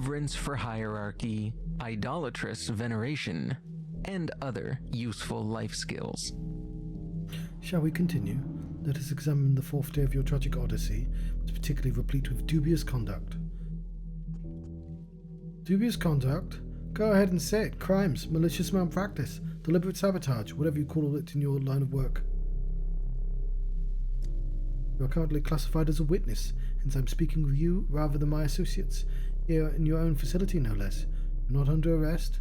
reverence for hierarchy, idolatrous veneration, and other useful life skills. Shall we continue? Let us examine the fourth day of your tragic odyssey, which was particularly replete with dubious conduct. Dubious conduct? Go ahead and say it. Crimes, malicious malpractice, deliberate sabotage, whatever you call it in your line of work. You are currently classified as a witness, hence I'm speaking with you rather than my associates, here in your own facility no less. You're not under arrest.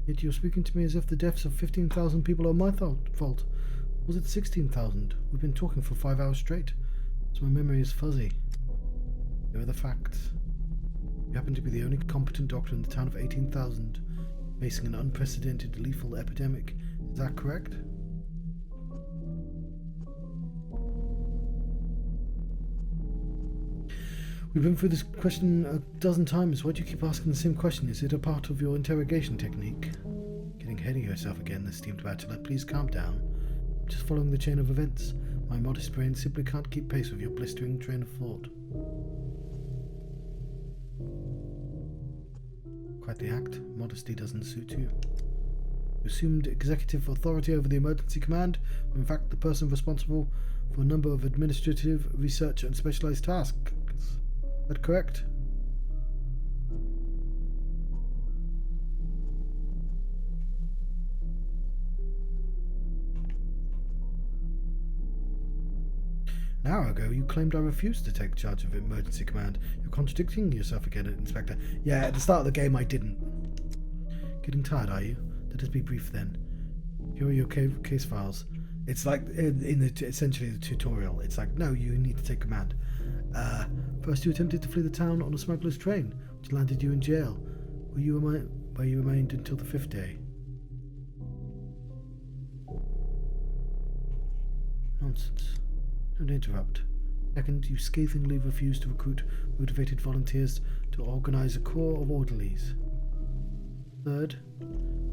Yet you're speaking to me as if the deaths of 15,000 people are my fault. Was it 16,000? We've been talking for 5 hours straight, so my memory is fuzzy. Here are the facts. You happen to be the only competent doctor in the town of 18,000, facing an unprecedented lethal epidemic. Is that correct? We've been through this question a dozen times. Why do you keep asking the same question? Is it a part of your interrogation technique? Getting ahead of yourself again, esteemed bachelor. Please calm down. I'm just following the chain of events. My modest brain simply can't keep pace with your blistering train of thought. Quite the act. Modesty doesn't suit you. You assumed executive authority over the emergency command, when in fact the person responsible for a number of administrative, research and specialized tasks. Is that correct? An hour ago, you claimed I refused to take charge of emergency command. You're contradicting yourself again, Inspector. Yeah, at the start of the game, I didn't. Getting tired, are you? Let us be brief then. Here are your case files. It's like essentially the tutorial. It's like, no, you need to take command. First, you attempted to flee the town on a smuggler's train, which landed you in jail, where you remained until the 5th day. Nonsense. Don't interrupt. Second, you scathingly refused to recruit motivated volunteers to organize a corps of orderlies. Third,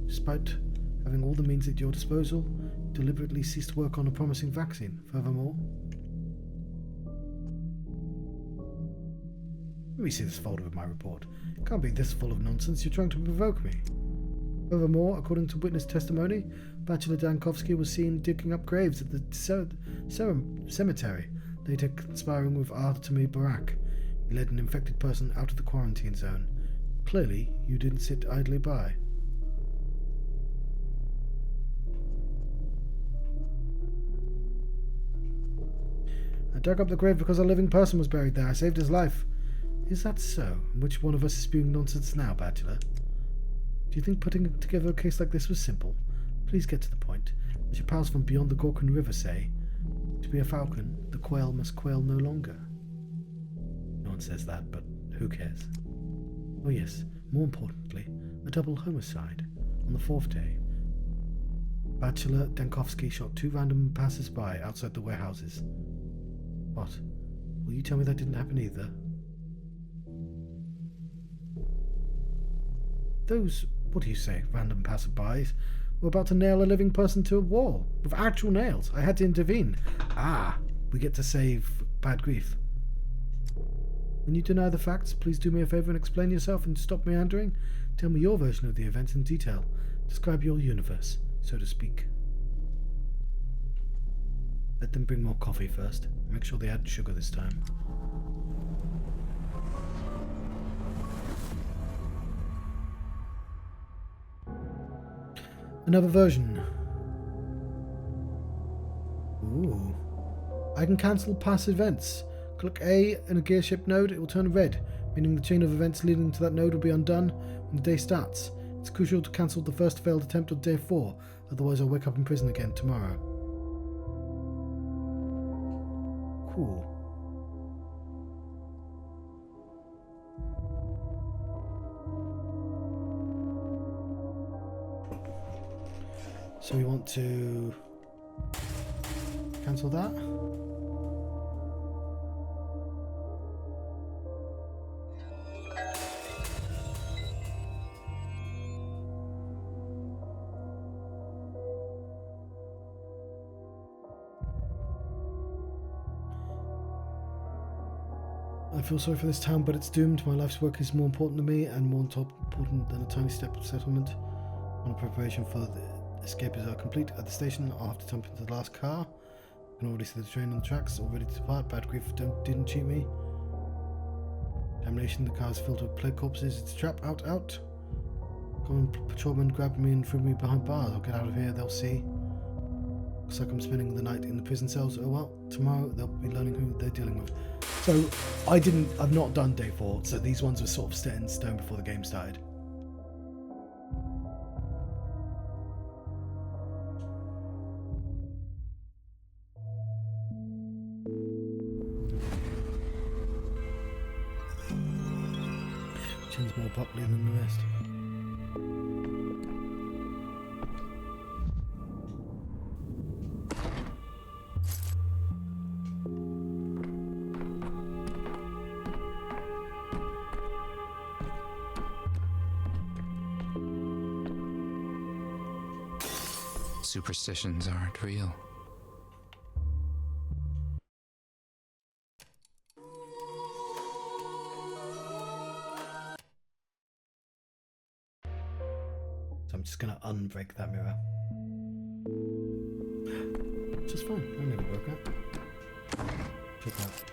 despite having all the means at your disposal, you deliberately ceased work on a promising vaccine. Furthermore, let me see this folder of my report. It can't be this full of nonsense. You're trying to provoke me. Furthermore, according to witness testimony, Bachelor Dankovsky was seen digging up graves at the cemetery, later conspiring with Artemy Barak. He led an infected person out of the quarantine zone. Clearly, you didn't sit idly by. I dug up the grave because a living person was buried there. I saved his life. Is that so? Which one of us is spewing nonsense now, Bachelor? Do you think putting together a case like this was simple? Please get to the point. As your pals from beyond the Gorkho River say, to be a falcon, the quail must quail no longer. No one says that, but who cares? Oh yes, more importantly, a double homicide. On the 4th day, Bachelor Dankovsky shot 2 random passers-by outside the warehouses. What? Will you tell me that didn't happen either? Those, what do you say, random passerbys were about to nail a living person to a wall with actual nails. I had to intervene. Ah, we get to save bad grief. When you deny the facts, please do me a favor and explain yourself and stop meandering. Tell me your version of the events in detail. Describe your universe, so to speak. Let them bring more coffee first. Make sure they add sugar this time. Another version. Ooh. I can cancel past events. Click A in a gearship node, it will turn red, meaning the chain of events leading to that node will be undone when the day starts. It's crucial to cancel the first failed attempt on day 4, otherwise I'll wake up in prison again tomorrow. Cool. So we want to cancel that. I feel sorry for this town, but it's doomed. My life's work is more important to me and more important than a tiny step of settlement. When preparation for the escape is complete at the station, I'll have to jump into the last car. I can already see the train on the tracks, all ready to depart. Bad grief didn't cheat me. Damnation, the car is filled with plague corpses. It's a trap. Out, out. Common patrolman grabbed me and threw me behind bars. I'll get out of here, they'll see. Looks like I'm spending the night in the prison cells. Oh well, tomorrow they'll be learning who they're dealing with. So, I've not done day 4, so these ones were sort of set in stone before the game started. Chin's more popular than the rest. Superstitions aren't real. So I'm just going to unbreak that mirror. Just fine. I never broke that. Check that.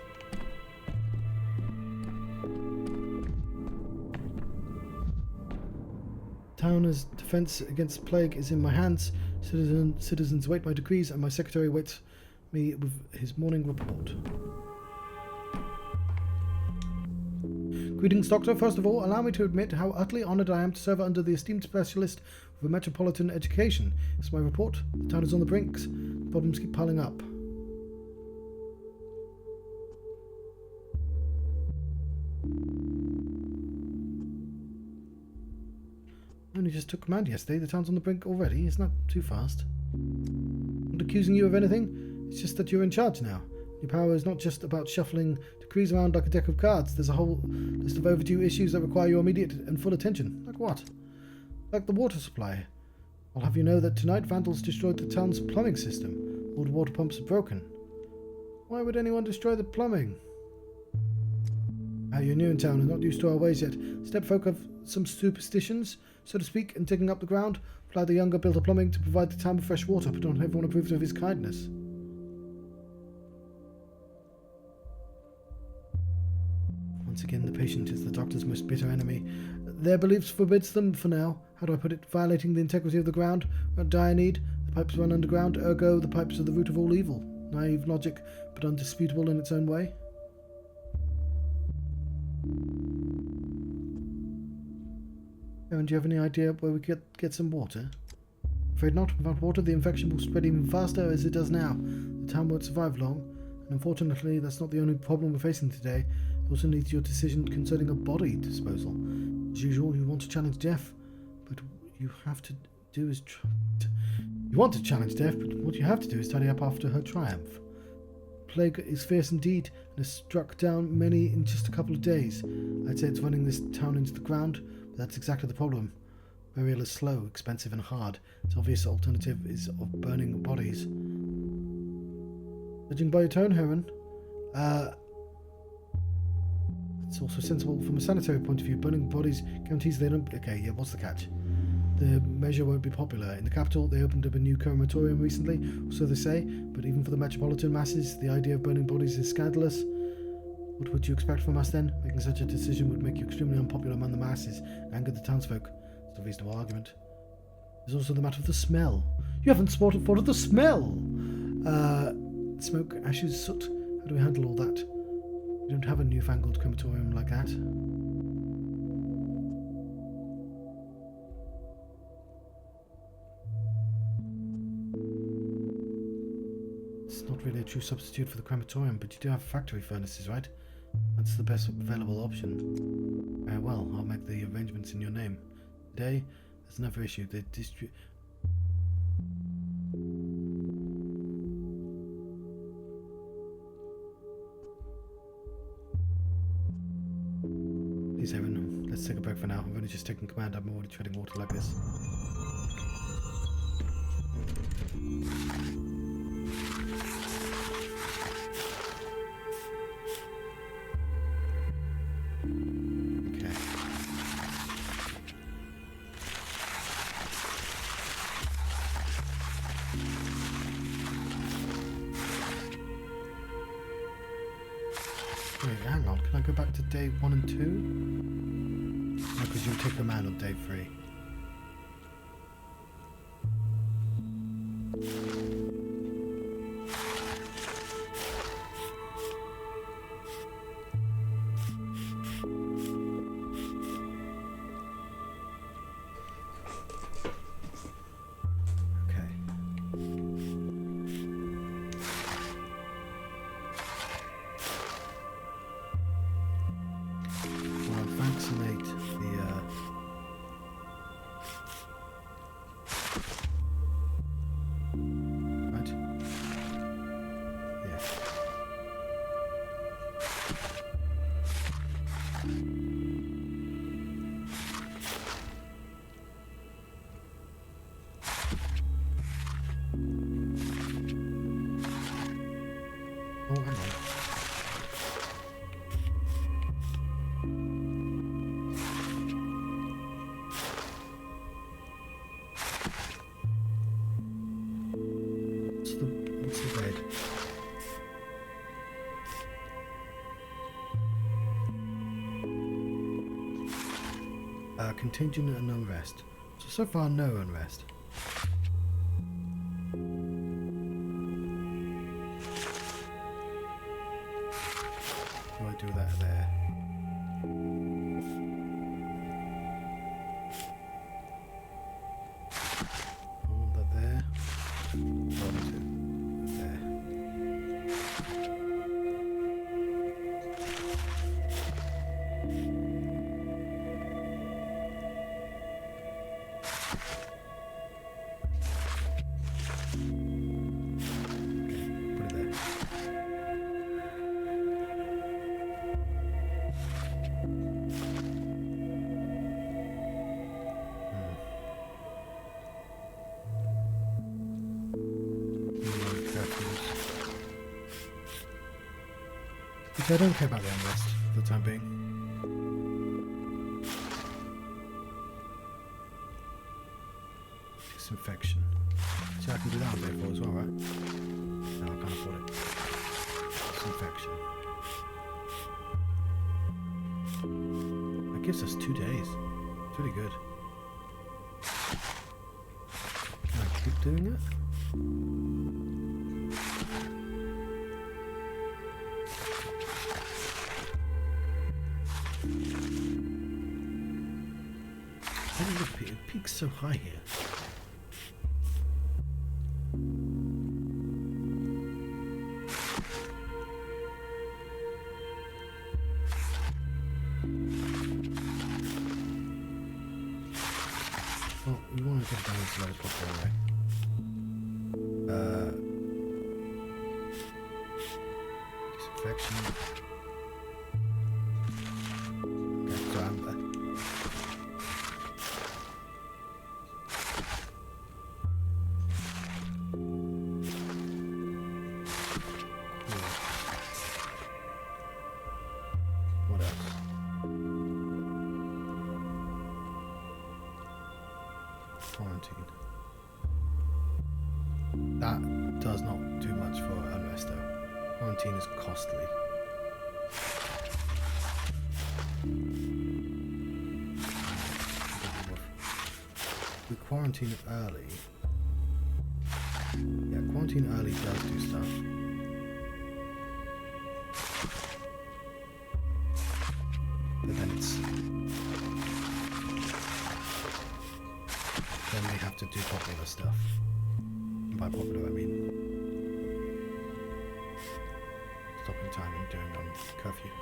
Town's defense against plague is in my hands. Citizens await my decrees, and my secretary waits me with his morning report. Greetings, Doctor. First of all, allow me to admit how utterly honoured I am to serve under the esteemed specialist of a metropolitan education. It's my report. The town is on the brinks. The problems keep piling up. I only just took command yesterday. The town's on the brink already. It's not too fast. I'm not accusing you of anything. It's just that you're in charge now. Your power is not just about shuffling decrees around like a deck of cards. There's a whole list of overdue issues that require your immediate and full attention. Like what? Like the water supply. I'll have you know that tonight vandals destroyed the town's plumbing system. All the water pumps are broken. Why would anyone destroy the plumbing? You're new in town and not used to our ways yet. Stepfolk have some superstitions, so to speak, and digging up the ground. Vlad the Younger built a plumbing to provide the town with fresh water, but not everyone approved of his kindness. Once again, the patient is the doctor's most bitter enemy. Their beliefs forbids them for now. How do I put it? Violating the integrity of the ground. What dire need? The pipes run underground, ergo the pipes are the root of all evil. Naive logic, but undisputable in its own way. Aaron, do you have any idea where we could get some water? Afraid not. Without water, the infection will spread even faster as it does now. The town won't survive long, and unfortunately, that's not the only problem we're facing today. It also needs your decision concerning a body disposal. As usual, you want to challenge death, but you have to do is you want to challenge death, but what you have to do is tidy up after her triumph. Plague is fierce indeed, and has struck down many in just a couple of days. I'd say it's running this town into the ground. That's exactly the problem. Burial is slow, expensive and hard. Its obvious alternative is of burning bodies. Judging by your tone, Heron, it's also sensible from a sanitary point of view. Burning bodies guarantees they don't... Okay, yeah, what's the catch? The measure won't be popular. In the capital, they opened up a new crematorium recently, or so they say, but even for the metropolitan masses, the idea of burning bodies is scandalous. What would you expect from us then? Making such a decision would make you extremely unpopular among the masses and anger the townsfolk. It's a reasonable argument. There's also the matter of the smell. You haven't thought of the smell! Smoke, ashes, soot. How do we handle all that? We don't have a newfangled crematorium like that. It's not really a true substitute for the crematorium, but you do have factory furnaces, right? That's the best available option. Very well, I'll make the arrangements in your name. Today, there's another issue. The Please, Aaron, let's take a break for now. I've only just taken command. I'm already treading water like this. not? Can I go back to day 1 and 2? No, because you'll take the man on day 3. What's the red? Contingent and unrest. So far, no unrest. Do I do that there? I want that there. I want it there. I don't care about the unrest for the time being. Disinfection. See, I can do that on day 4 as well, right? No, I can't afford it. Disinfection. That gives us 2 days. It's really good. Can I keep doing it? It peaks so high here. Well, we want to get down as low as possible anyway. Disinfection. Okay, so amber. Quarantine. That does not do much for unrest though. Quarantine is costly. We quarantine early. Yeah, quarantine early does do stuff. But then it's... then we have to do popular stuff. And by popular I mean stopping time and doing curfew.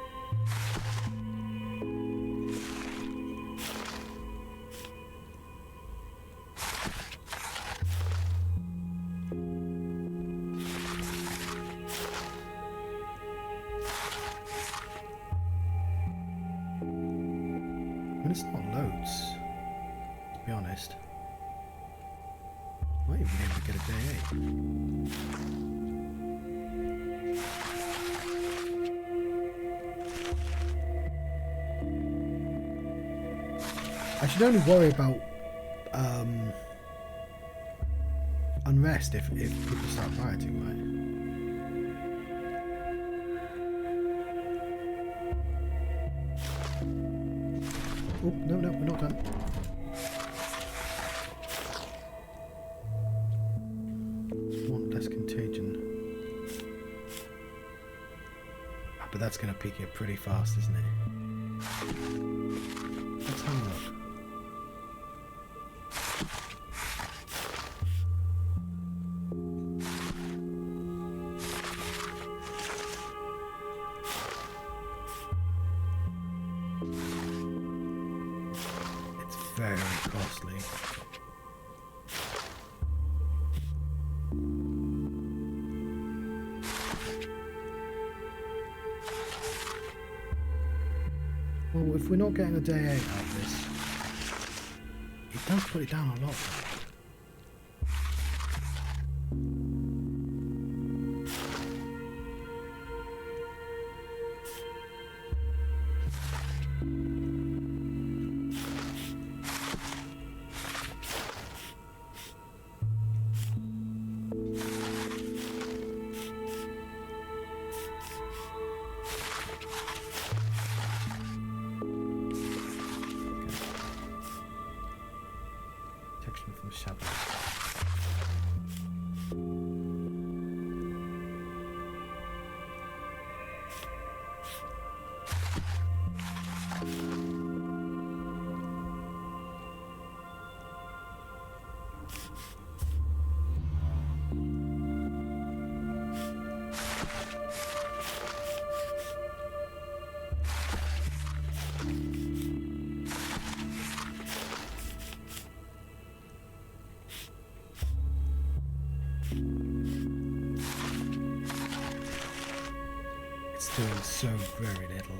And it's not loads, to be honest. Might even be able to get a day 8. I should only worry about unrest if people start rioting, right? Oh, no, we're not done. Want less contagion. Ah, but that's going to peak it pretty fast, isn't it? Let's have a look. Very costly. Well, if we're not getting a day 8 out of this, it does put it down a lot. From shadows. It's doing so very little.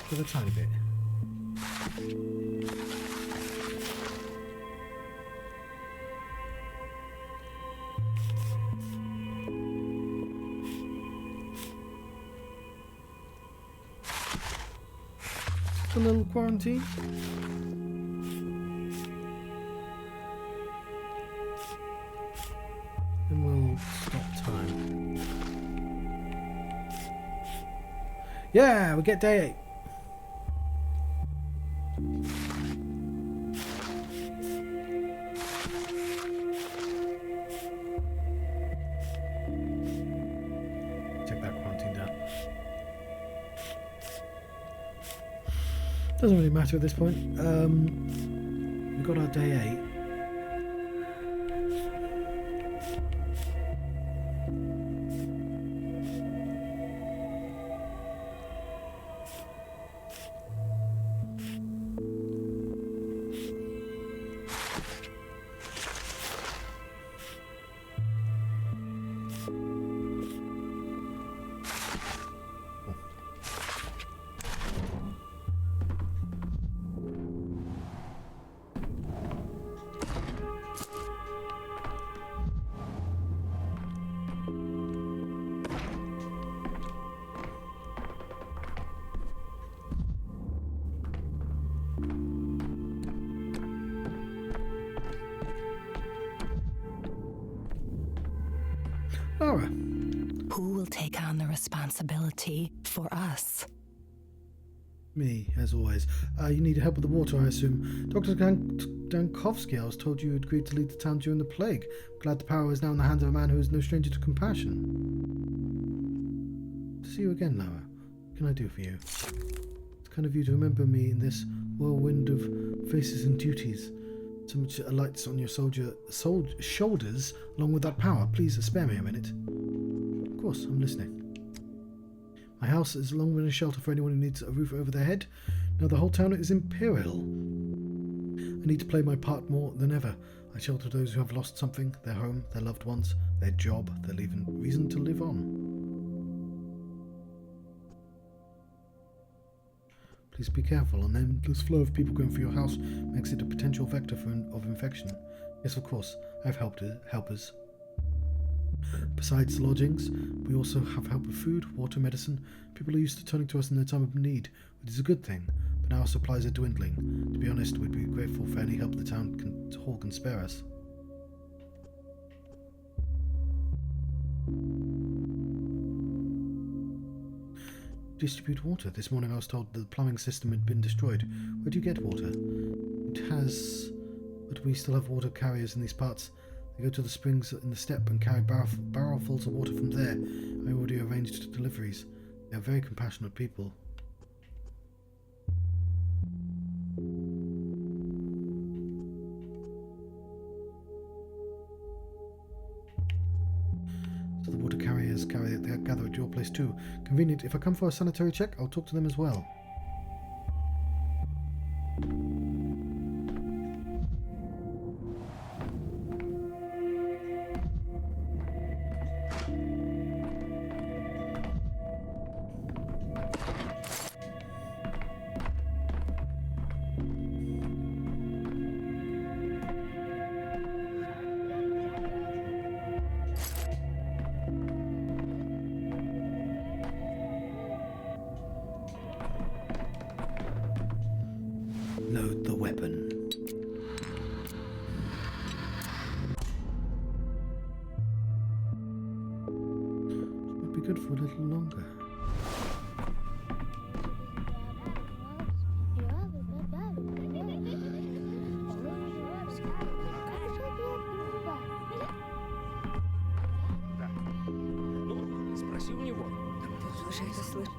Just a tiny bit. Just a little quarantine. And we'll stop time. Yeah, we get day 8. Check that quarantine down. Doesn't really matter at this point. We got our day 8. Laura. Who will take on the responsibility for us? Me, as always. You need help with the water, I assume. Dr. Dankovsky, I was told you agreed to lead the town during the plague. Glad the power is now in the hands of a man who is no stranger to compassion. To see you again, Laura. What can I do for you? It's kind of you to remember me in this whirlwind of faces and duties. So much lights on your shoulders, along with that power. Please spare me a minute. Of course, I'm listening. My house has long been a shelter for anyone who needs a roof over their head. Now the whole town is in peril. I need to play my part more than ever. I shelter those who have lost something, their home, their loved ones, their job, their reason to live on. Please be careful. An endless flow of people going through your house makes it a potential vector of infection. Yes, of course, I have helpers. Besides lodgings, we also have help with food, water, medicine. People are used to turning to us in their time of need, which is a good thing, but now our supplies are dwindling. To be honest, we'd be grateful for any help the town hall can spare us. distribute water. This morning I was told the plumbing system had been destroyed. Where do you get water? It has... But we still have water carriers in these parts. They go to the springs in the steppe and carry barrelfuls of water from there. I already arranged deliveries. They are very compassionate people. So the water carriers they gather at your place too. Convenient. If I come for a sanitary check, I'll talk to them as well. Load the weapon. Would be good for a little longer. Спроси у него. Слушай, это слышно.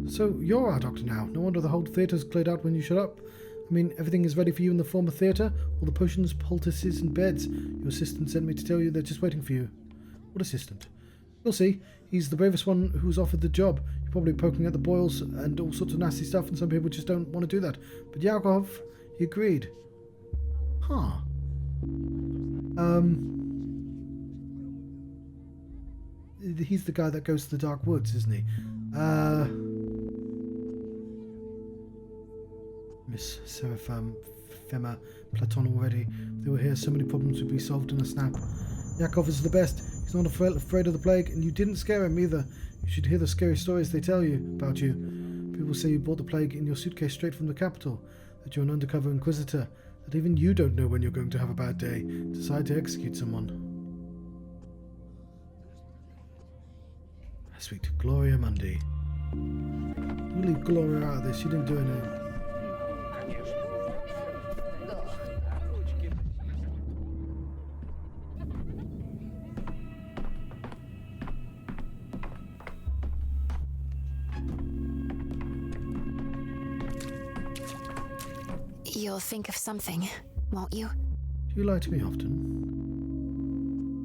So you're our doctor now. No wonder the whole theatre's cleared out when you showed up. I mean, everything is ready for you in the former theatre. All the potions, poultices, and beds. Your assistant sent me to tell you they're just waiting for you. What assistant? You'll see. He's the bravest one who's offered the job. You're probably poking at the boils and all sorts of nasty stuff, and some people just don't want to do that. But Yakov, he agreed. Huh. He's the guy that goes to the dark woods, isn't he? Miss Seraphima, Platon already. If they were here, so many problems would be solved in a snap. Yakov is the best. He's not afraid of the plague, and you didn't scare him either. You should hear the scary stories they tell you about you. People say you brought the plague in your suitcase straight from the capital, that you're an undercover inquisitor, that even you don't know when you're going to have a bad day, decide to execute someone. Sweet Gloria Mundi. You leave Gloria out of this, she didn't do anything. You'll think of something, won't you? Do you lie to me often?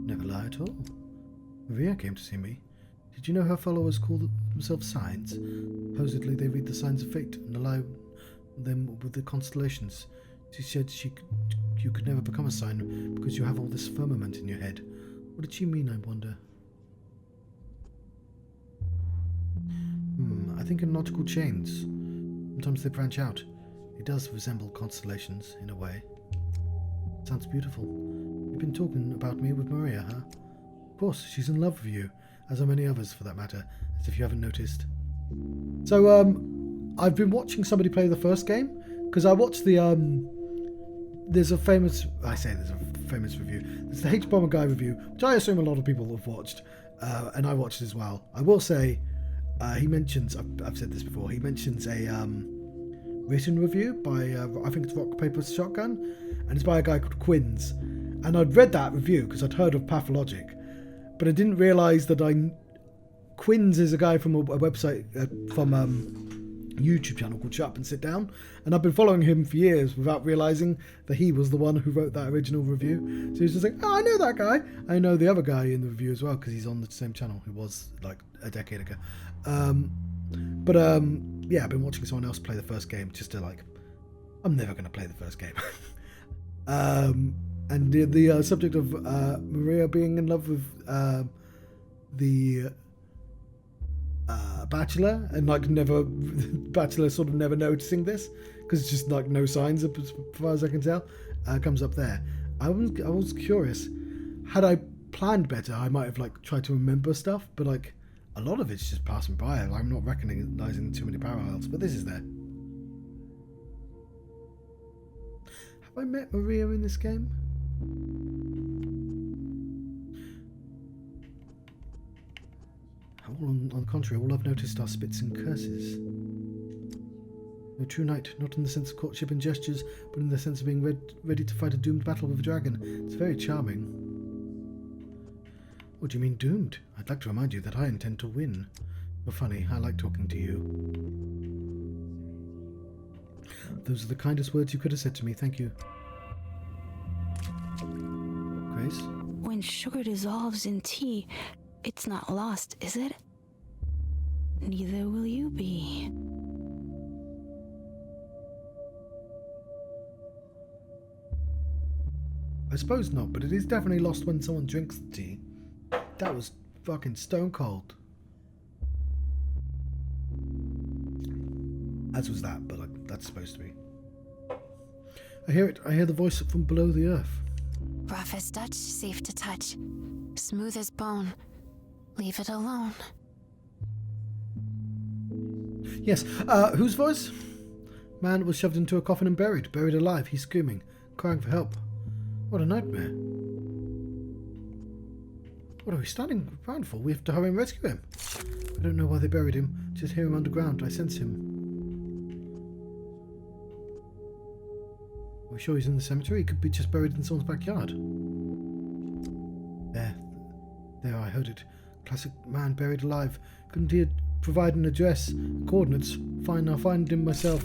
Never lie at all. Maria came to see me. Did you know her followers call themselves signs? Supposedly they read the signs of fate and align them with the constellations. She said you could never become a sign because you have all this firmament in your head. What did she mean, I wonder? I think in nautical chains. Sometimes they branch out. It does resemble constellations, in a way. Sounds beautiful. You've been talking about me with Maria, huh? Of course, she's in love with you, as are many others for that matter, as if you haven't noticed. So, I've been watching somebody play the first game, because I watched the, there's a famous review. There's the H-Bomber Guy review, which I assume a lot of people have watched, and I watched as well. I will say, he mentions, I've said this before, he mentions a, written review by, I think it's Rock, Paper, Shotgun, and it's by a guy called Quinns. And I'd read that review because I'd heard of Pathologic, but I didn't realise that Quinns is a guy from a website, from a YouTube channel called Shut Up and Sit Down, and I've been following him for years without realising that he was the one who wrote that original review. So he's just like, oh, I know that guy. I know the other guy in the review as well because he's on the same channel who was like a decade ago. Yeah, I've been watching someone else play the first game just to like, I'm never going to play the first game. And the subject of Maria being in love with the Bachelor, and like Bachelor sort of never noticing this because it's just like no signs as far as I can tell, comes up there. I was curious. Had I planned better, I might have like tried to remember stuff, but like a lot of it's just passing by. I'm not recognizing too many parallels, but this is there. Have I met Maria in this game? On the contrary, all I've noticed are spits and curses. No true knight, not in the sense of courtship and gestures, but in the sense of being ready to fight a doomed battle with a dragon. It's very charming. What do you mean doomed? I'd like to remind you that I intend to win. You're funny, I like talking to you. Those are the kindest words you could have said to me, thank you. Grace? When sugar dissolves in tea, it's not lost, is it? Neither will you be. I suppose not, but it is definitely lost when someone drinks the tea. That was fucking stone cold. As was that, but that's supposed to be. I hear it. I hear the voice from below the earth. Rough as Dutch, safe to touch. Smooth as bone. Leave it alone. Yes, whose voice? Man was shoved into a coffin and buried alive. He's screaming, crying for help. What a nightmare. What are we standing around for? We have to hurry and rescue him. I don't know why they buried him. Just hear him underground. I sense him. Are we sure he's in the cemetery? He could be just buried in someone's backyard. There, I heard it. Classic man buried alive. Couldn't he provide an address, coordinates? Fine, I'll find him myself.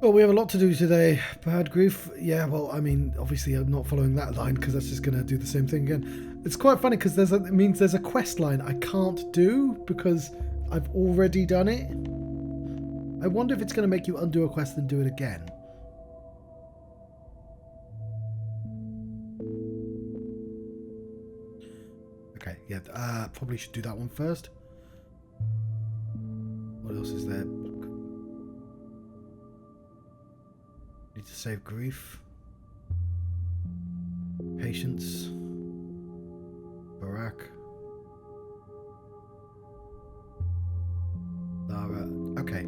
Well, we have a lot to do today. Bad grief. Yeah, well, I mean, obviously I'm not following that line because that's just going to do the same thing again. It's quite funny because it means there's a quest line I can't do because I've already done it. I wonder if it's going to make you undo a quest and do it again. Okay, yeah, probably should do that one first. What else is there? Need to save grief. Patience. Barak. Lara. Okay.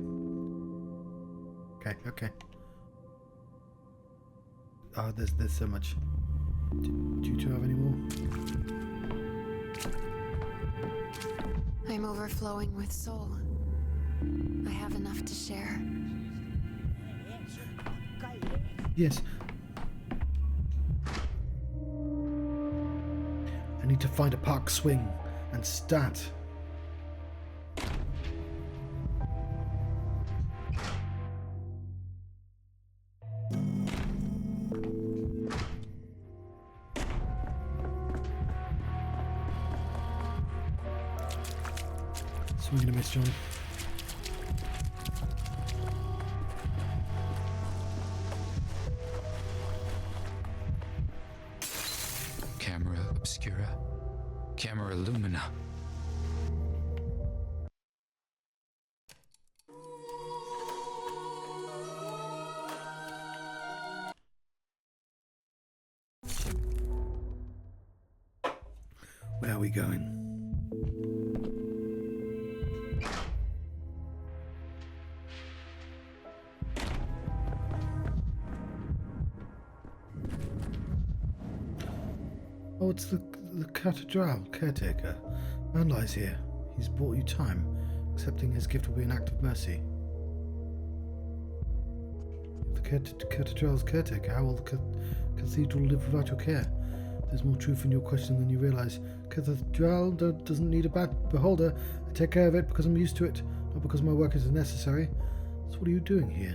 Okay. Oh, there's so much. Do you two have any more? I'm overflowing with soul. I have enough to share. Yes. I need to find a park swing and stat. Swing and a miss, John. Camera obscura. Camera lumina. Where are we going? Oh, it's the cathedral caretaker. Man lies here. He's bought you time. Accepting his gift will be an act of mercy. The cathedral's caretaker. How will the cathedral live without your care? There's more truth in your question than you realize. Cathedral doesn't need a beholder. I take care of it because I'm used to it, not because my work is necessary. So what are you doing here?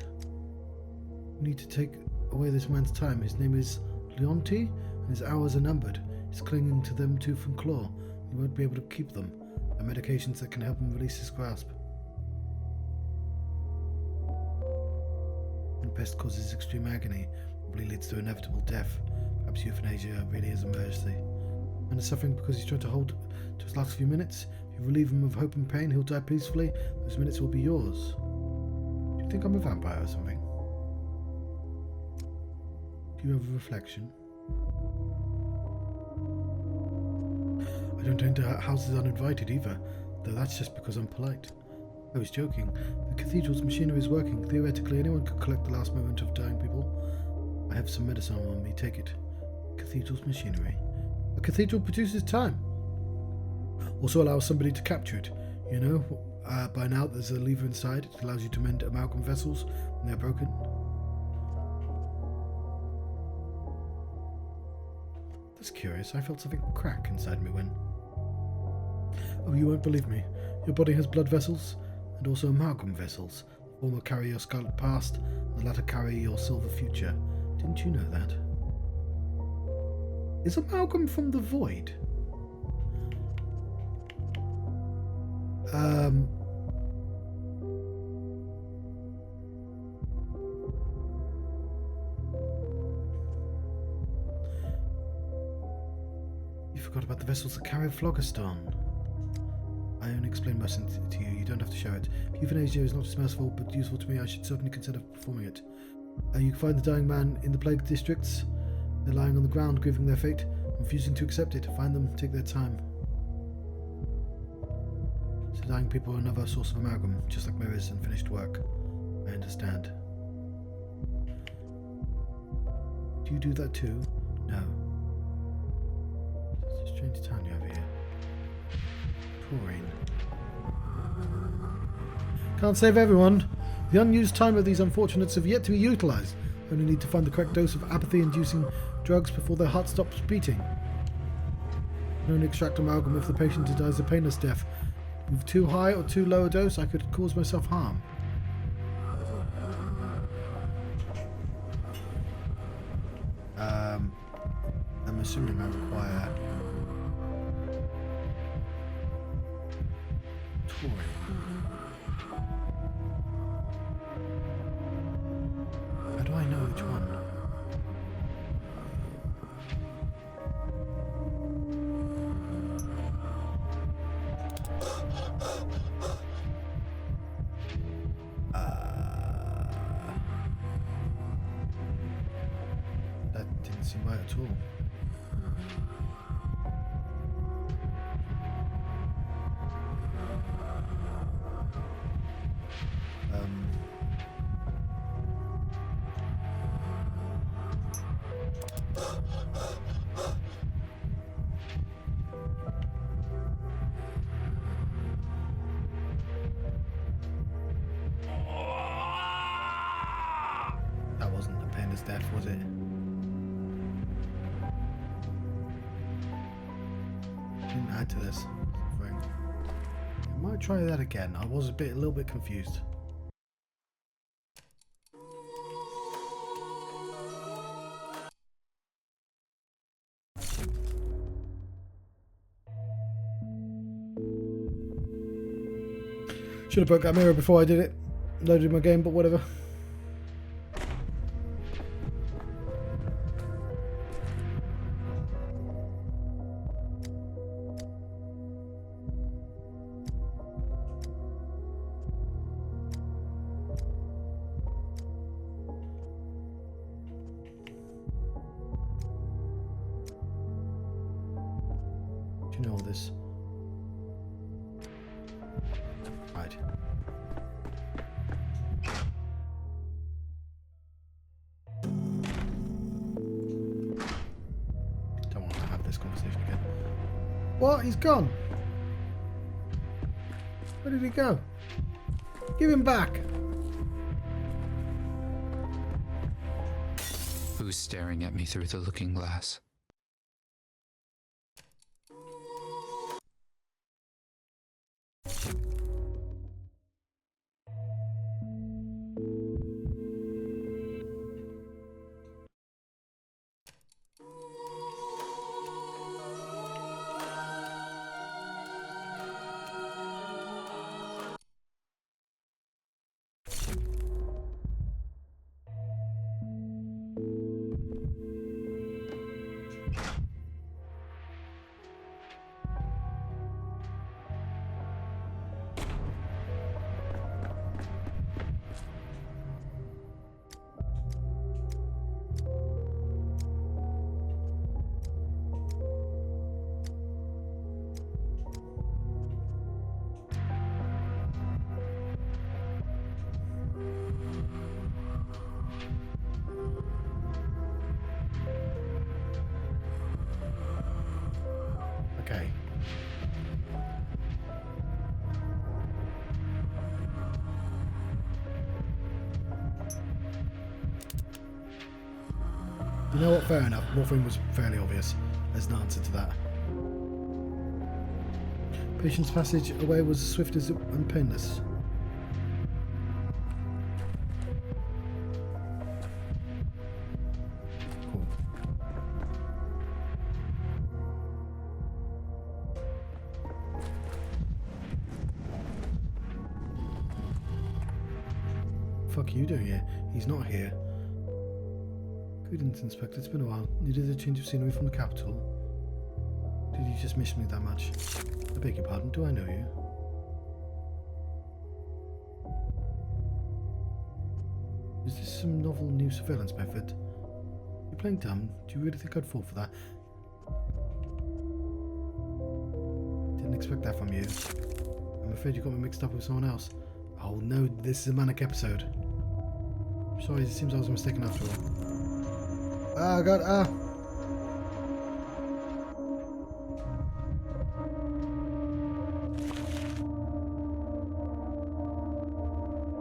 You need to take away this man's time. His name is Leonti, and his hours are numbered. He's clinging to them tooth and claw. You won't be able to keep them. There are medications that can help him release his grasp. The pest causes extreme agony, probably leads to inevitable death. Perhaps euthanasia really is a mercy. Man is suffering because he's trying to hold to his last few minutes. If you relieve him of hope and pain, he'll die peacefully. Those minutes will be yours. Do you think I'm a vampire or something? Do you have a reflection? I don't enter houses uninvited either, though that's just because I'm polite. I was joking. The cathedral's machinery is working. Theoretically, anyone could collect the last moment of dying people. I have some medicine on me. Take it. Cathedral's machinery. A cathedral produces time. Also allows somebody to capture it. You know, by now there's a lever inside. It allows you to mend amalgam vessels when they're broken. That's curious. I felt something crack inside me when... Oh, you won't believe me. Your body has blood vessels and also amalgam vessels. The former carry your scarlet past, and the latter carry your silver future. Didn't you know that? Is amalgam from the void? You forgot about the vessels that carry phlogiston. I only explained most to you. You don't have to show it. Euthanasia is not just merciful, but useful to me. I should certainly consider performing it. You can find the dying man in the plague districts. They're lying on the ground, grieving their fate, refusing to accept it. Find them, take their time. So dying people are another source of amalgam, just like mirrors and finished work. I understand. Do you do that too? No. It's a strange town you have here. Taurine. Can't save everyone. The unused time of these unfortunates have yet to be utilised. Only need to find the correct dose of apathy-inducing drugs before their heart stops beating. You can only extract amalgam if the patient dies a painless death. With too high or too low a dose, I could cause myself harm. I'm assuming I require... Taurine. How do I know which one? That didn't seem right at all. That wasn't a painless death, was it? Didn't add to this. I might try that again. I was a little bit confused. Should have broke that mirror before I did it. Loaded my game, but whatever. Do you know all this? Right. Don't want to have this conversation again. What? He's gone. Where did he go? Give him back. Who's staring at me through the looking glass? Okay. You know what? Fair enough. Morphine was fairly obvious. There's an answer to that. Patient's passage away was swift as and painless. Cool. Fuck you doing here? He's not here. Greetings, Inspector. It's been a while. Needed a change of scenery from the capital. Did you just miss me that much? I beg your pardon. Do I know you? Is this some novel new surveillance method? You're playing dumb. Do you really think I'd fall for that? Didn't expect that from you. I'm afraid you got me mixed up with someone else. Oh no, this is a manic episode. Sorry, it seems I was mistaken after all. Ah, God, ah!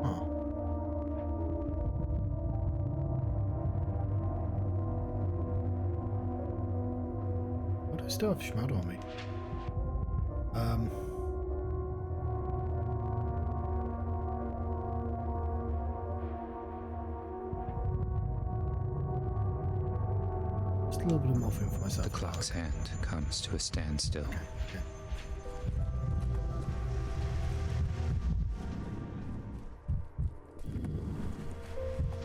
Huh. Why do I still have Schmad on me? Just a little bit of morphine for myself. The clock's hand comes to a standstill. Okay.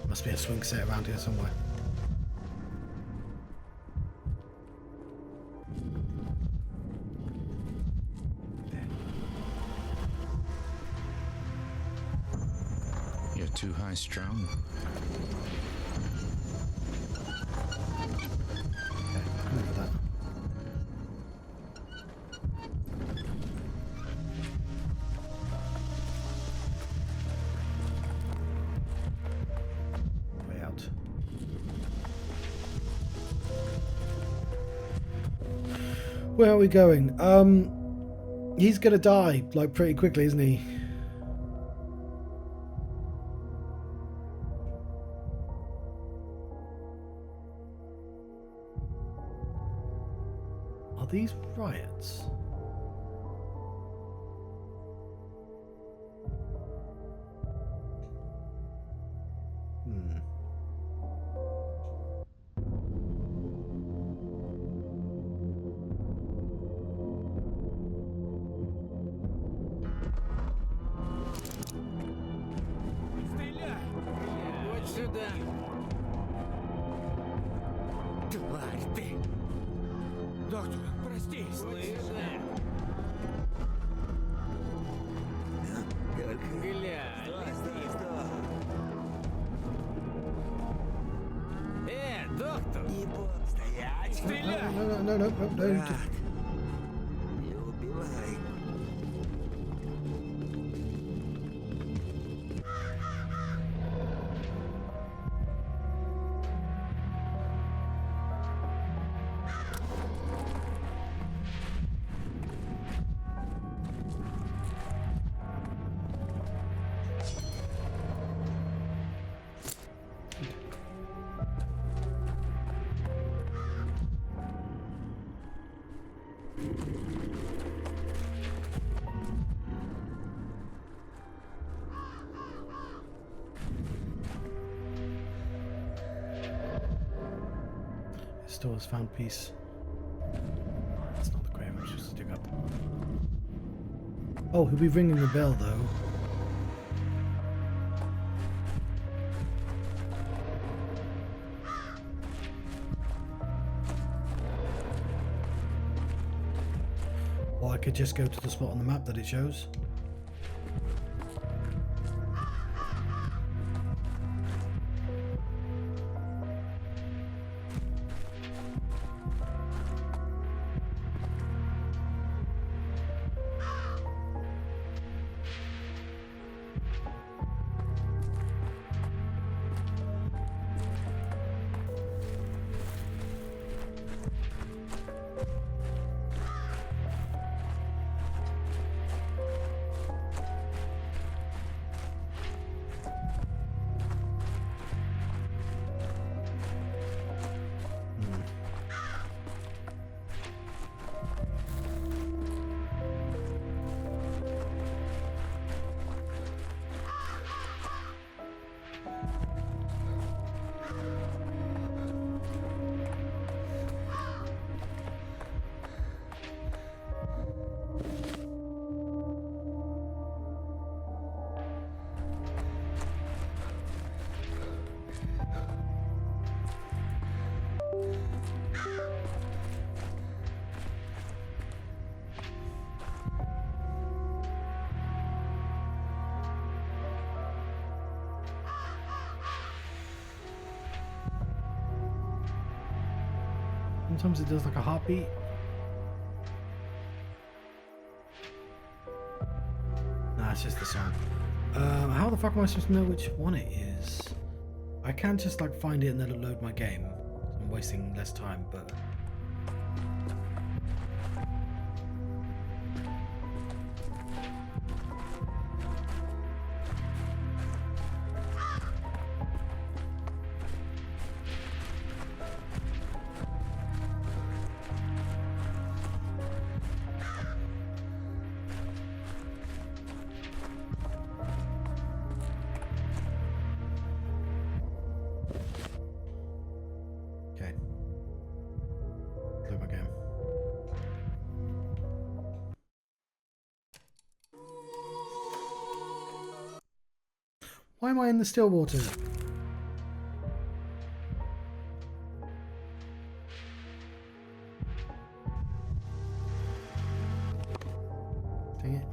Must be a swing set around here somewhere. You're too high strung. Remember that. Way out. Where are we going? He's gonna die like pretty quickly, isn't he? Are these riots? Вот сюда. Тварь ты. Доктор, прости. Слышь, глянь. Доктор. Стоять. Стреляй. No. Не убивай. Stores found peace. That's not the grave I'm supposed to dig up. Oh, he'll be ringing the bell though. Or I could just go to the spot on the map that it shows. Sometimes it does like a heartbeat. Nah, it's just the song. How the fuck am I supposed to know which one it is? I can't just like find it and then load my game. I'm wasting less time, but... Okay. Load my game. Why am I in the still water? Dang it.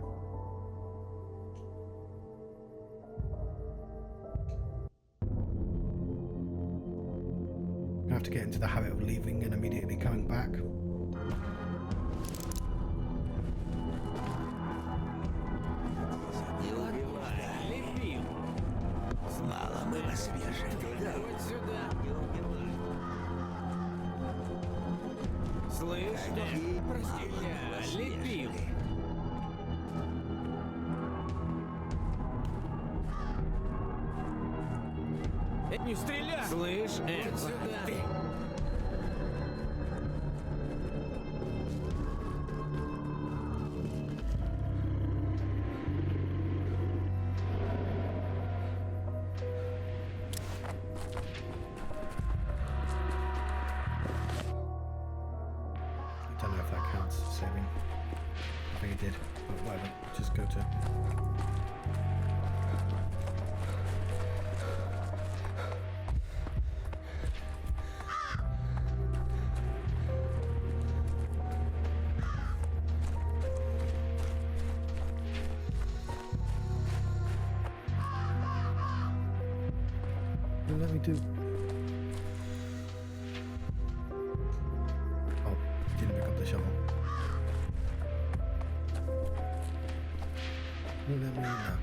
I have to get into the habit of leaving and immediately coming back. Лепил. Мало было свежих. Вот сюда. Слышь, прости, я лепил. Не стреляй! Слышь, сюда. I don't know if that counts as saving. I think it did, but whatever. Just go to... Let me do... Oh, didn't pick up the shovel. Won't let me in now.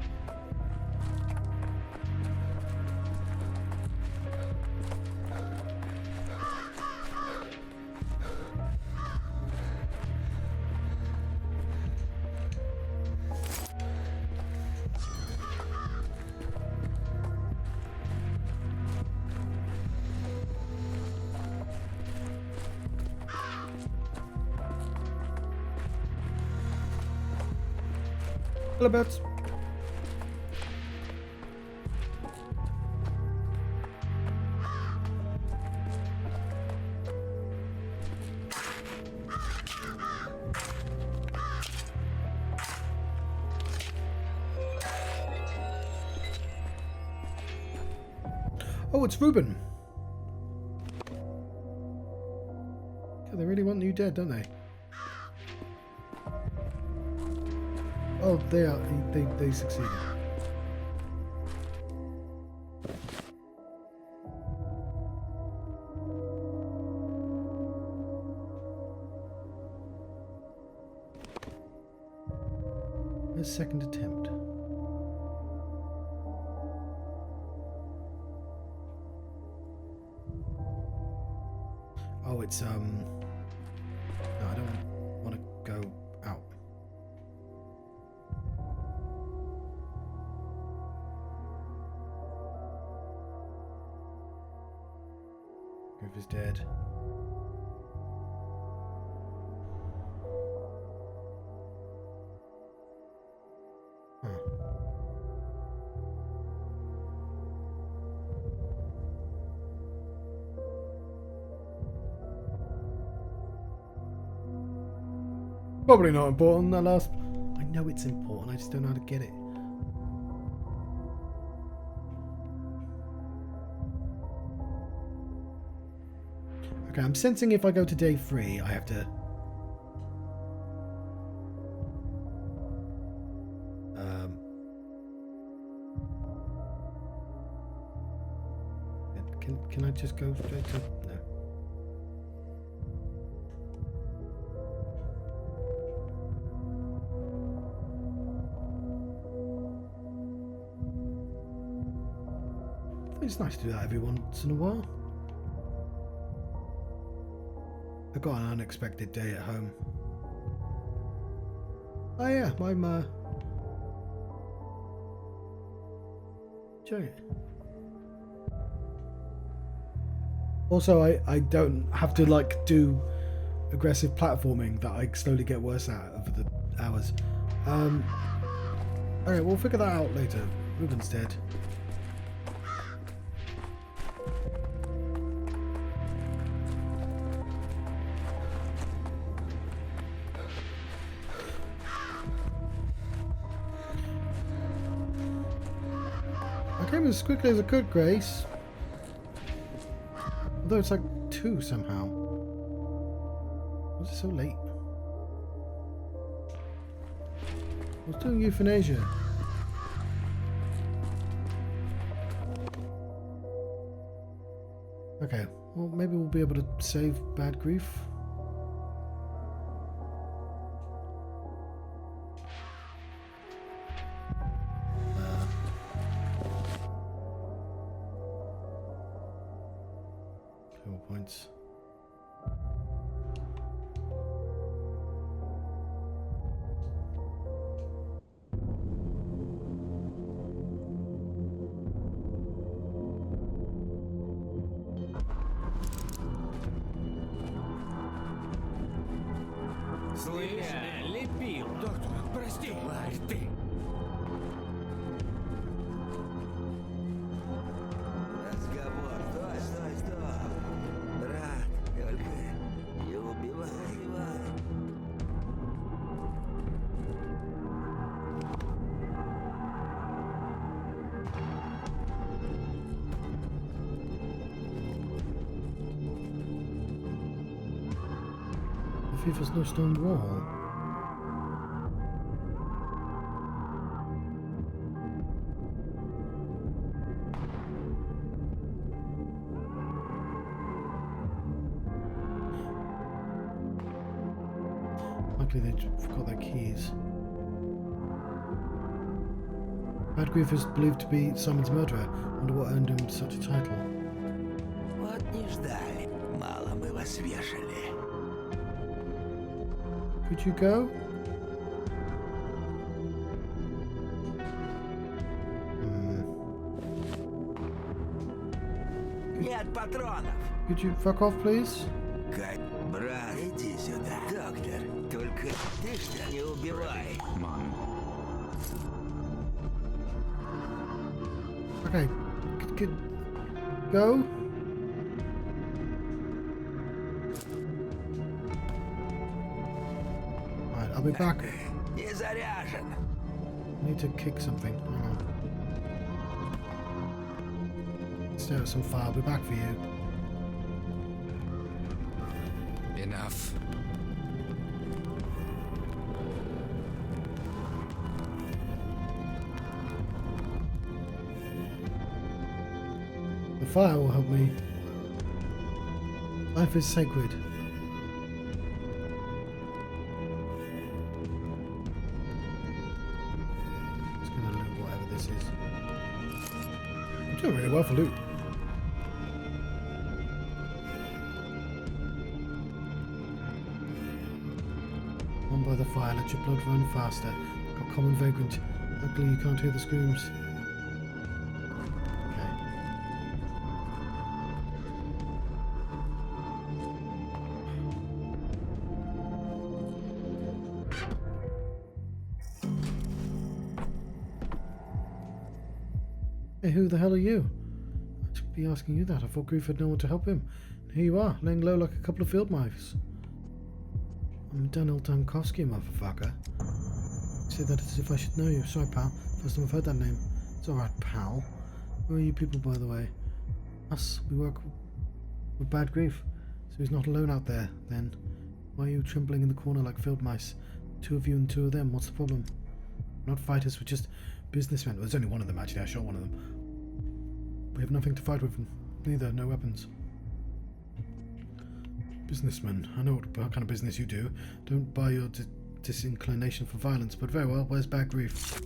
Hello, birds. Oh, it's Reuben. God, they really want you dead, don't they? Oh, they are. They succeeded. A second attempt. Oh, it's no, I don't want to go out. Groove is dead. Huh. Probably not important, that last... I know it's important, I just don't know how to get it. Okay, I'm sensing if I go to day 3, I have to... Can I just go straight to... No. It's nice to do that every once in a while. I got an unexpected day at home. Oh yeah, I'm enjoying it. Also, I don't have to like do aggressive platforming that I slowly get worse at over the hours. Alright, we'll figure that out later. Ruben's dead. I came as quickly as I could, Grace. Although it's like 2 somehow. Was it so late? I was doing euthanasia. Okay, well maybe we'll be able to save Bad Grief. Points. Слышь, лепил. Доктор, прости. Тварь ты. Разговор. Стой. Брат, только не убивай. If there's no stone wall. Luckily they forgot their keys. Bad Grief is believed to be Simon's murderer. Wonder what earned him such a title. Вот не ждали. Мало мы вас вешали. Could you go? Нет патронов. Could you fuck off, please? Брат, иди сюда. Доктор, только ты что не убивай. Mom. Okay. Could go? Alright, I'll be back. Не заряжен. I need to kick something. Hang on. Stare at some fire. I'll be back for you. Enough. The fire will help me. Life is sacred. Just gonna loot whatever this is. I'm doing really well for loot. One by the fire, let your blood run faster. Got common vagrant. Luckily you can't hear the screams. Okay. Hey, who the hell are you? I should be asking you that. I thought Grief had no one to help him. And here you are, laying low like a couple of field mice. I'm Daniel Tankowski, motherfucker. You say that as if I should know you. Sorry, pal. First time I've heard that name. It's alright, pal. Where are you people, by the way? Us. We work with Bad Grief. So he's not alone out there, then. Why are you trembling in the corner like field mice? 2 of you and 2 of them. What's the problem? We're not fighters, we're just businessmen. Well, there's only one of them, actually. I shot one of them. We have nothing to fight with. Neither. No weapons. Businessman. I know what kind of business you do. Don't buy your disinclination for violence, but very well. Where's Bad Grief?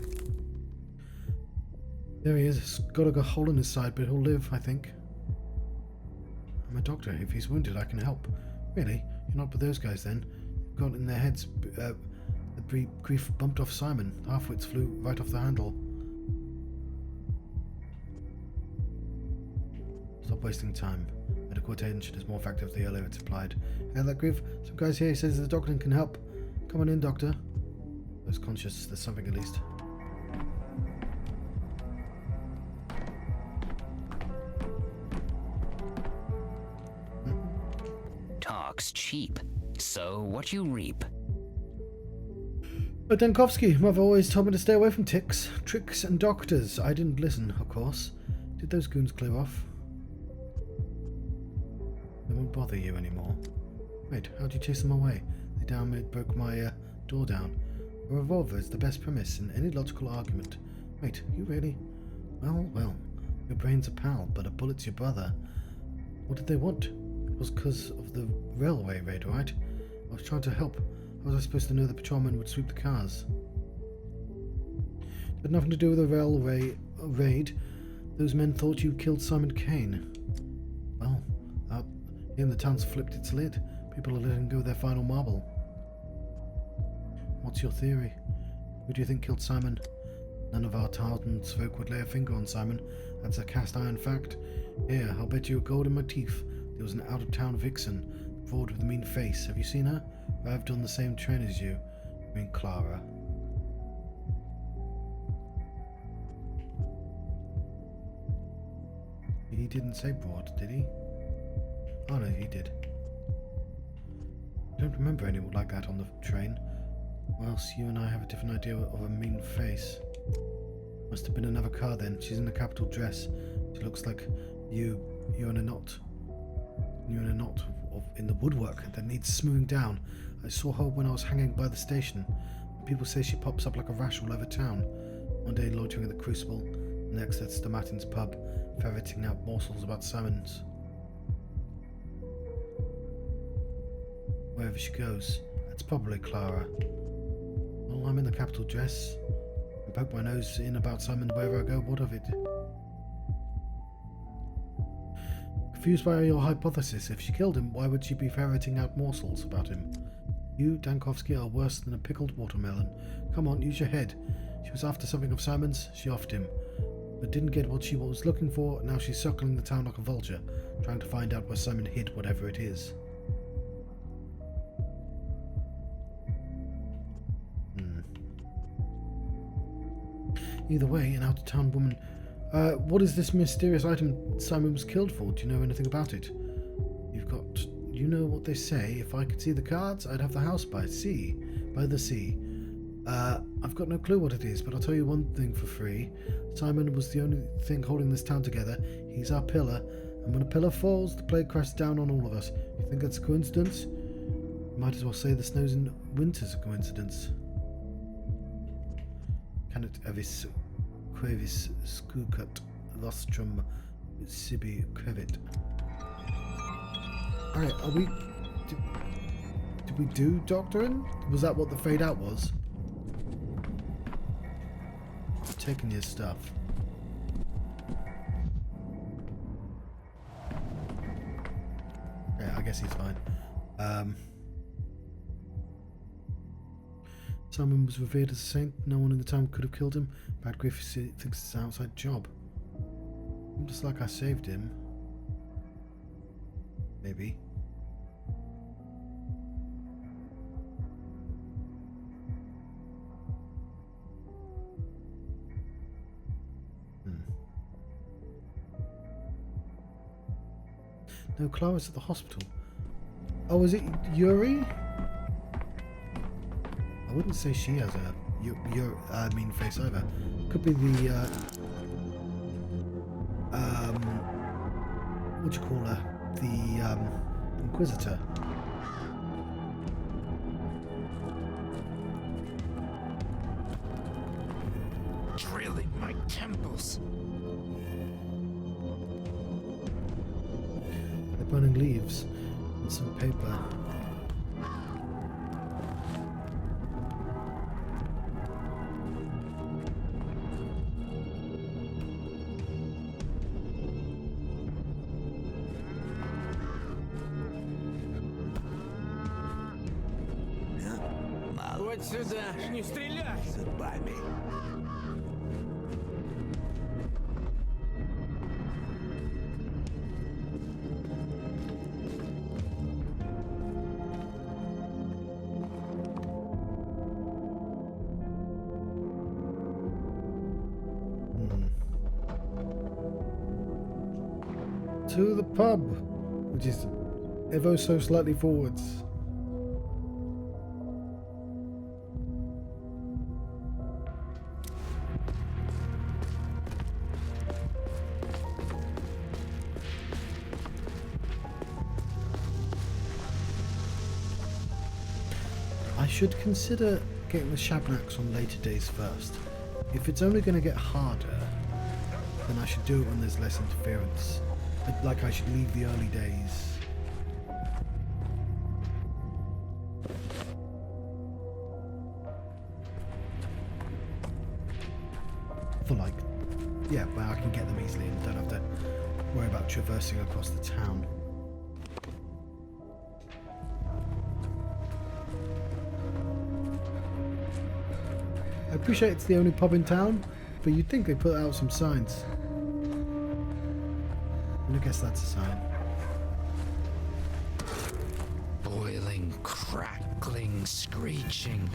There he is. He's got a hole in his side, but he'll live, I think. I'm a doctor. If he's wounded, I can help. Really? You're not with those guys then? You've got in their heads. The grief bumped off Simon. Half-wits flew right off the handle. Stop wasting time. Medical attention is more effective the earlier it's applied. Hey, that grief. Some guys here says the doctor can help. Come on in, doctor. Those conscious. There's something at least. Talk's cheap. So what you reap? But Dankovsky, Mother always told me to stay away from ticks, tricks, and doctors. I didn't listen, of course. Did those goons clear off? They won't bother you anymore. Wait, how'd you chase them away? They broke my door down. A revolver is the best premise in any logical argument. Wait, you really? Well, your brain's a pal, but a bullet's your brother. What did they want? It was because of the railway raid, right? I was trying to help. How was I supposed to know the patrolmen would sweep the cars? It had nothing to do with the railway raid. Those men thought you killed Simon Kane. Well, out here the town's flipped its lid. People are letting go their final marble. What's your theory? Who do you think killed Simon? None of our townsfolk would lay a finger on Simon. That's a cast iron fact. Here, I'll bet you a gold in my teeth. There was an out-of-town vixen, broad with a mean face. Have you seen her? Arrived on the same train as you. I mean Clara. He didn't say broad, did he? Oh no, he did. I don't remember anyone like that on the train. Or else you and I have a different idea of a mean face. Must have been another car then. She's in a capital dress. She looks like you're in a knot. You're in a knot in the woodwork that needs smoothing down. I saw her when I was hanging by the station. People say she pops up like a rash all over town. One day loitering at the Crucible, next at Stomatin's pub, ferreting out morsels about Simons. Wherever she goes, that's probably Clara. Well, I'm in the capital dress. I poke my nose in about Simon wherever I go. What of it? Confused by your hypothesis, if she killed him, why would she be ferreting out morsels about him? You, Dankovsky, are worse than a pickled watermelon. Come on, use your head. She was after something of Simon's, she offed him, but didn't get what she was looking for. Now she's circling the town like a vulture, trying to find out where Simon hid whatever it is. Either way, an out-of-town woman. What is this mysterious item Simon was killed for? Do you know anything about it? You know what they say, if I could see the cards, I'd have the house by the sea. I've got no clue what it is, but I'll tell you one thing for free. Simon was the only thing holding this town together. He's our pillar, and when a pillar falls, the plague crashes down on all of us. You think that's a coincidence? You might as well say the snows in winter's a coincidence. Canet avis quavis scucut lostrum sibi crevit. Alright, are we... Did we do doctoring? Was that what the fade out was? I'm taking your stuff. Yeah, I guess he's fine. Simon was revered as a saint. No one in the town could have killed him. Bad Griffiths thinks it's an outside job. Just like I saved him. Maybe. No, Clara's at the hospital. Oh, is it Yuri? I wouldn't say she has a mean face either. Could be the what do you call her? The Inquisitor. Drilling my temples. They're burning leaves and some paper. Вот сюда. Не стреляй! Судьбами. To the pub, which is ever so slightly forwards. I should consider getting the Shabnaks on later days first. If it's only going to get harder, then I should do it when there's less interference. Like I should leave the early days. For like, yeah, where I can get them easily and don't have to worry about traversing across the town. I appreciate it's the only pub in town, but you'd think they put out some signs. I guess that's a sign. Boiling, crackling, screeching.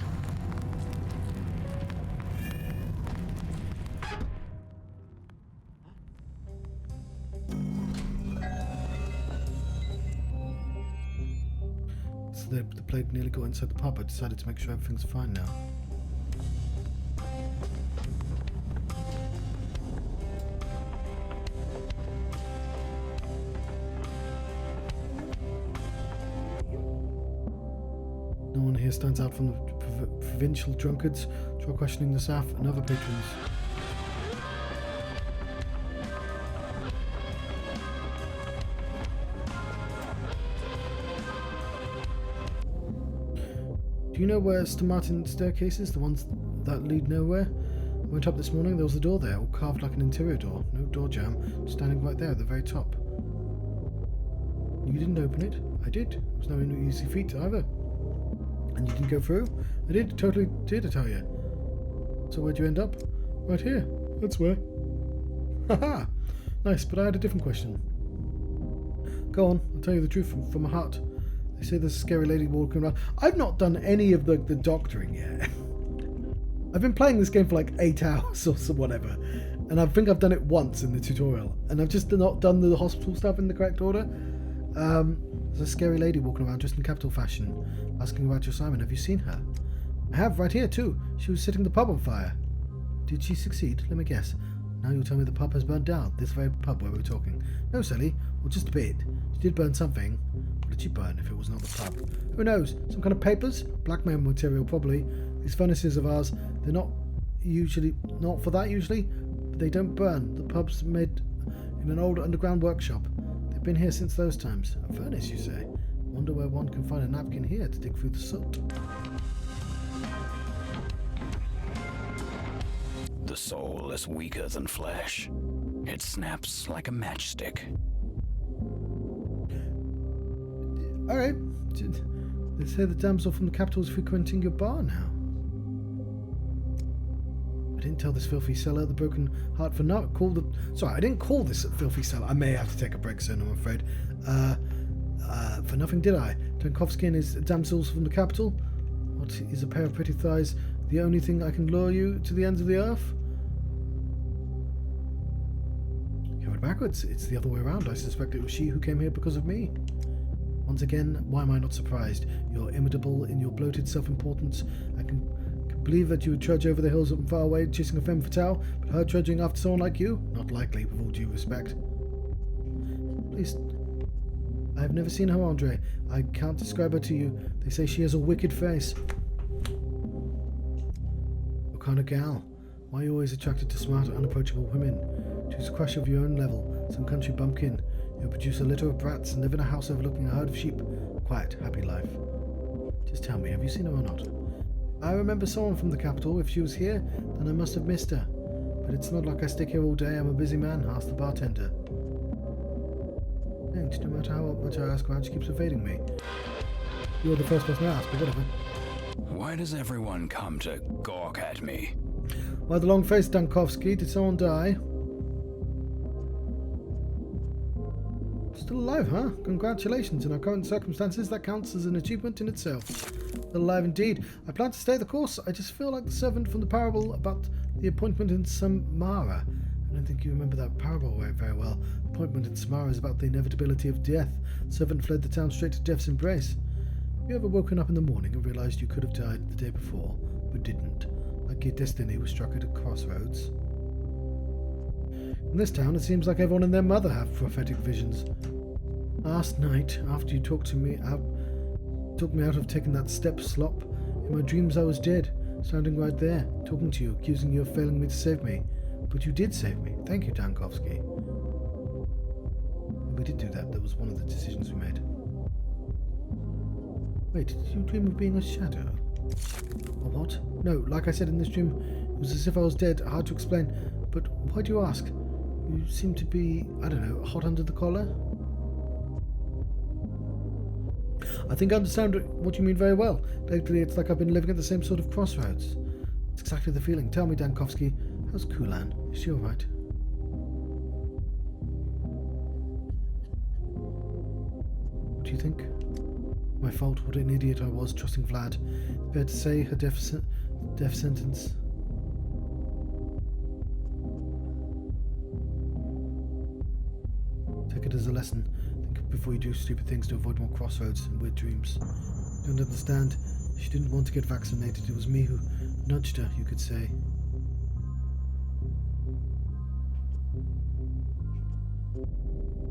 So the plague nearly got inside the pub. I decided to make sure everything's fine now. No one here stands out from the provincial drunkards. Try questioning the staff and other patrons. Do you know where St. Martin's staircase is? The ones that lead nowhere? I went up this morning, there was a door there, all carved like an interior door. No door jamb, standing right there at the very top. You didn't open it? I did. It was no easy feat either. And you didn't go through? I did, totally did, I tell you. So where'd you end up? Right here. That's where. Haha! Nice, but I had a different question. Go on, I'll tell you the truth from my heart. They say there's a scary lady walking around. I've not done any of the doctoring yet. I've been playing this game for like 8 hours or some whatever. And I think I've done it once in the tutorial. And I've just not done the hospital stuff in the correct order. There's a scary lady walking around just in capital fashion, asking about your assignment. Have you seen her? I have, right here too. She was setting the pub on fire. Did she succeed? Let me guess. Now you'll tell me the pub has burned down. This very pub where we were talking. No, silly. Well, just a bit. She did burn something. What did she burn if it was not the pub? Who knows? Some kind of papers? Blackmail material, probably. These furnaces of ours, they're not for that usually, but they don't burn. The pub's made in an old underground workshop. They've been here since those times. A furnace, you say? Wonder where one can find a napkin here to dig through the soot. The soul is weaker than flesh. It snaps like a matchstick. Alright. They say the damsel from the capital is frequenting your bar now. I didn't tell this filthy cellar the broken heart for now. I didn't call this a filthy cellar. I may have to take a break soon, I'm afraid. For nothing, did I? Tchaikovsky and his damsels from the capital? What is a pair of pretty thighs the only thing I can lure you to the ends of the earth? Covered backwards. It's the other way around. I suspect it was she who came here because of me. Once again, why am I not surprised? You're imitable in your bloated self-importance. I can believe that you would trudge over the hills and far away chasing a femme fatale, but her trudging after someone like you? Not likely, with all due respect. Please, I have never seen her, Andre. I can't describe her to you. They say she has a wicked face. What kind of gal? Why are you always attracted to smart, unapproachable women? Choose a crush of your own level, some country bumpkin. You'll produce a litter of brats and live in a house overlooking a herd of sheep. Quiet, happy life. Just tell me, have you seen her or not? I remember someone from the capital. If she was here, then I must have missed her. But it's not like I stick here all day. I'm a busy man, asked the bartender. And no matter how much I ask about, she keeps evading me. You're the first person I ask, but whatever. Why does everyone come to gawk at me? Why the long face, Dankovsky? Did someone die? Still alive, huh? Congratulations. In our current circumstances, that counts as an achievement in itself. Still alive indeed. I plan to stay the course. I just feel like the servant from the parable about the appointment in Samara. I don't think you remember that parable very well. The appointment in Samara is about the inevitability of death. The servant fled the town straight to death's embrace. Have you ever woken up in the morning and realized you could have died the day before, but didn't? Like your destiny was struck at a crossroads? In this town, it seems like everyone and their mother have prophetic visions. Last night, after you took me out of taking that step slop, in my dreams I was dead, standing right there, talking to you, accusing you of failing me to save me. But you did save me. Thank you, Dankovsky. We did do that. That was one of the decisions we made. Wait, did you dream of being a shadow? Or what? No, like I said in this dream, it was as if I was dead, hard to explain. But why do you ask? You seem to be, I don't know, hot under the collar? I think I understand what you mean very well. Lately, it's like I've been living at the same sort of crossroads. It's exactly the feeling. Tell me, Dankovsky, how's Kulan? Is she alright? What do you think? My fault. What an idiot I was, trusting Vlad. Prepared to say her death sentence. Take it as a lesson. Think before you do stupid things to avoid more crossroads and weird dreams. Don't understand. She didn't want to get vaccinated. It was me who nudged her, you could say.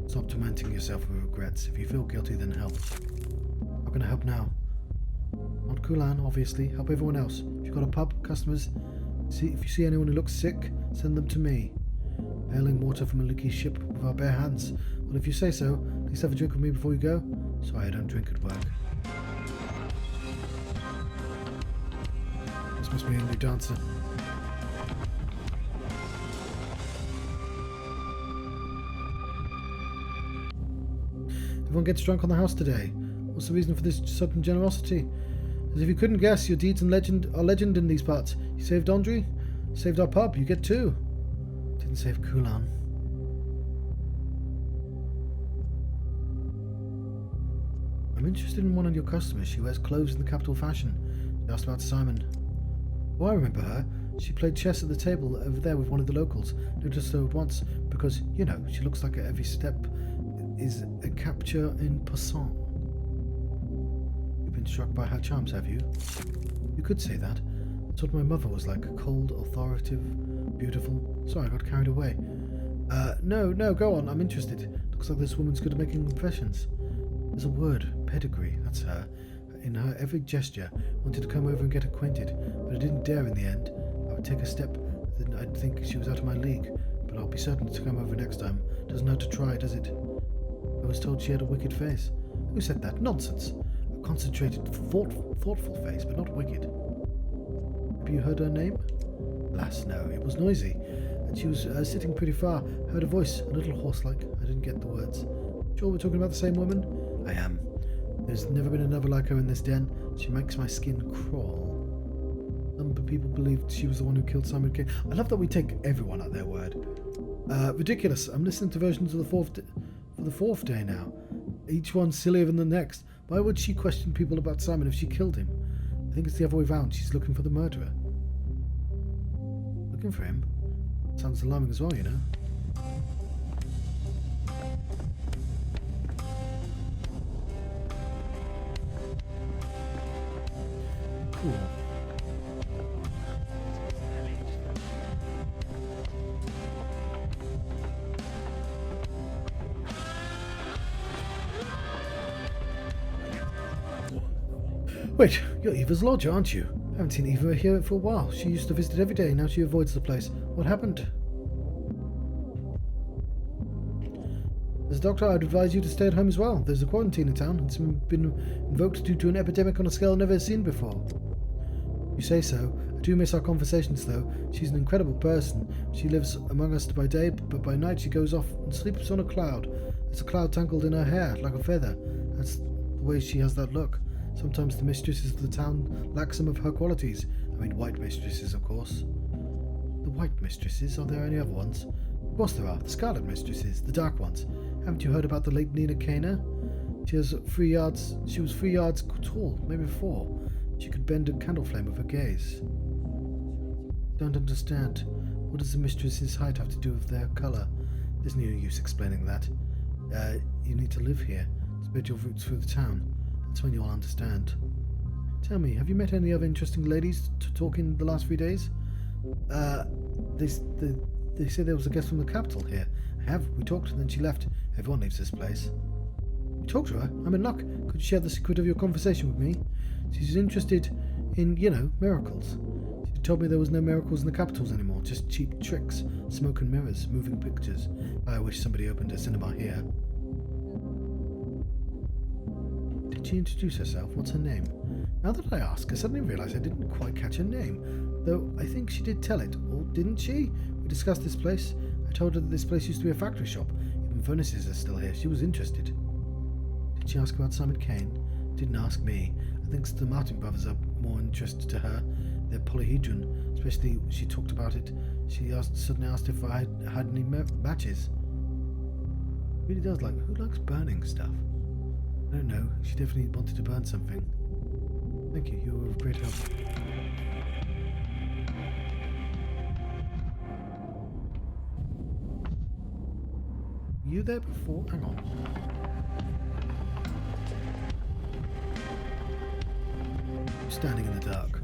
Stop tormenting yourself with regrets. If you feel guilty, then help. How can I help now? Not Kulan, obviously. Help everyone else. If you've got a pub, customers, if you see anyone who looks sick, send them to me. Hailing water from a leaky ship with our bare hands. Well, if you say so, please have a drink with me before you go. Sorry, I don't drink at work. This must be a new dancer. Everyone gets drunk on the house today. What's the reason for this sudden generosity? As if you couldn't guess, your deeds and are legend in these parts. You saved Andre, saved our pub, you get two. Didn't save Kulan. I'm interested in one of your customers. She wears clothes in the capital fashion. She asked about Simon. Oh, I remember her. She played chess at the table over there with one of the locals. Noticed her at once because, you know, she looks like at every step is a capture in passant. You've been struck by her charms, have you? You could say that. That's what my mother was like. Cold, authoritative, beautiful. Sorry, I got carried away. No, go on. I'm interested. Looks like this woman's good at making impressions. There's a word. Pedigree. That's her. In her every gesture, wanted to come over and get acquainted, but I didn't dare in the end. I would take a step, then I'd think she was out of my league, but I'll be certain to come over next time. Doesn't hurt to try, does it? I was told she had a wicked face. Who said that? Nonsense. A concentrated, thoughtful face, but not wicked. Have you heard her name? Alas, no. It was noisy, and she was sitting pretty far. Heard a voice, a little hoarse-like. I didn't get the words. Sure we're talking about the same woman? I am. There's never been another like her in this den. She makes my skin crawl. Some people believed she was the one who killed Simon King. I love that we take everyone at their word. Ridiculous. I'm listening to versions of for the fourth day now. Each one sillier than the next. Why would she question people about Simon if she killed him? I think it's the other way round. She's looking for the murderer. Looking for him? Sounds alarming as well, you know. Cool. Wait, you're Eva's lodger, aren't you? I haven't seen Eva here for a while. She used to visit every day, now she avoids the place. What happened? As a doctor, I'd advise you to stay at home as well. There's a quarantine in town. It's been invoked due to an epidemic on a scale never seen before. You say so. I do miss our conversations, though. She's an incredible person. She lives among us by day, but by night she goes off and sleeps on a cloud. There's a cloud tangled in her hair, like a feather. That's the way she has that look. Sometimes the mistresses of the town lack some of her qualities. I mean, white mistresses, of course. The white mistresses? Are there any other ones? Of course there are. The scarlet mistresses, the dark ones. Haven't you heard about the late Nina Kana? She was 3 yards tall, maybe 4. She could bend a candle flame with her gaze. Don't understand. What does the mistress's height have to do with their colour? There's no use explaining that. You need to live here. Spread your roots through the town. That's when you'll understand. Tell me, have you met any other interesting ladies to talk in the last 3 days? They say there was a guest from the capital here. I have. We talked and then she left. Everyone leaves this place. You talked to her? I'm in luck. Could you share the secret of your conversation with me? She's interested in, miracles. She told me there was no miracles in the capitals anymore, just cheap tricks, smoke and mirrors, moving pictures. I wish somebody opened a cinema here. Did she introduce herself? What's her name? Now that I ask, I suddenly realise I didn't quite catch her name, though I think she did tell it, or didn't she? We discussed this place. I told her that this place used to be a factory shop. Even furnaces are still here. She was interested. Did she ask about Simon Kane? Didn't ask me. I think the Martin brothers are more interested to her. They're polyhedron, especially she talked about it. She suddenly asked if I had any matches. Really does like, who likes burning stuff? I don't know. She definitely wanted to burn something. Thank you. You were of great help. Were you there before? Hang on. Standing in the dark.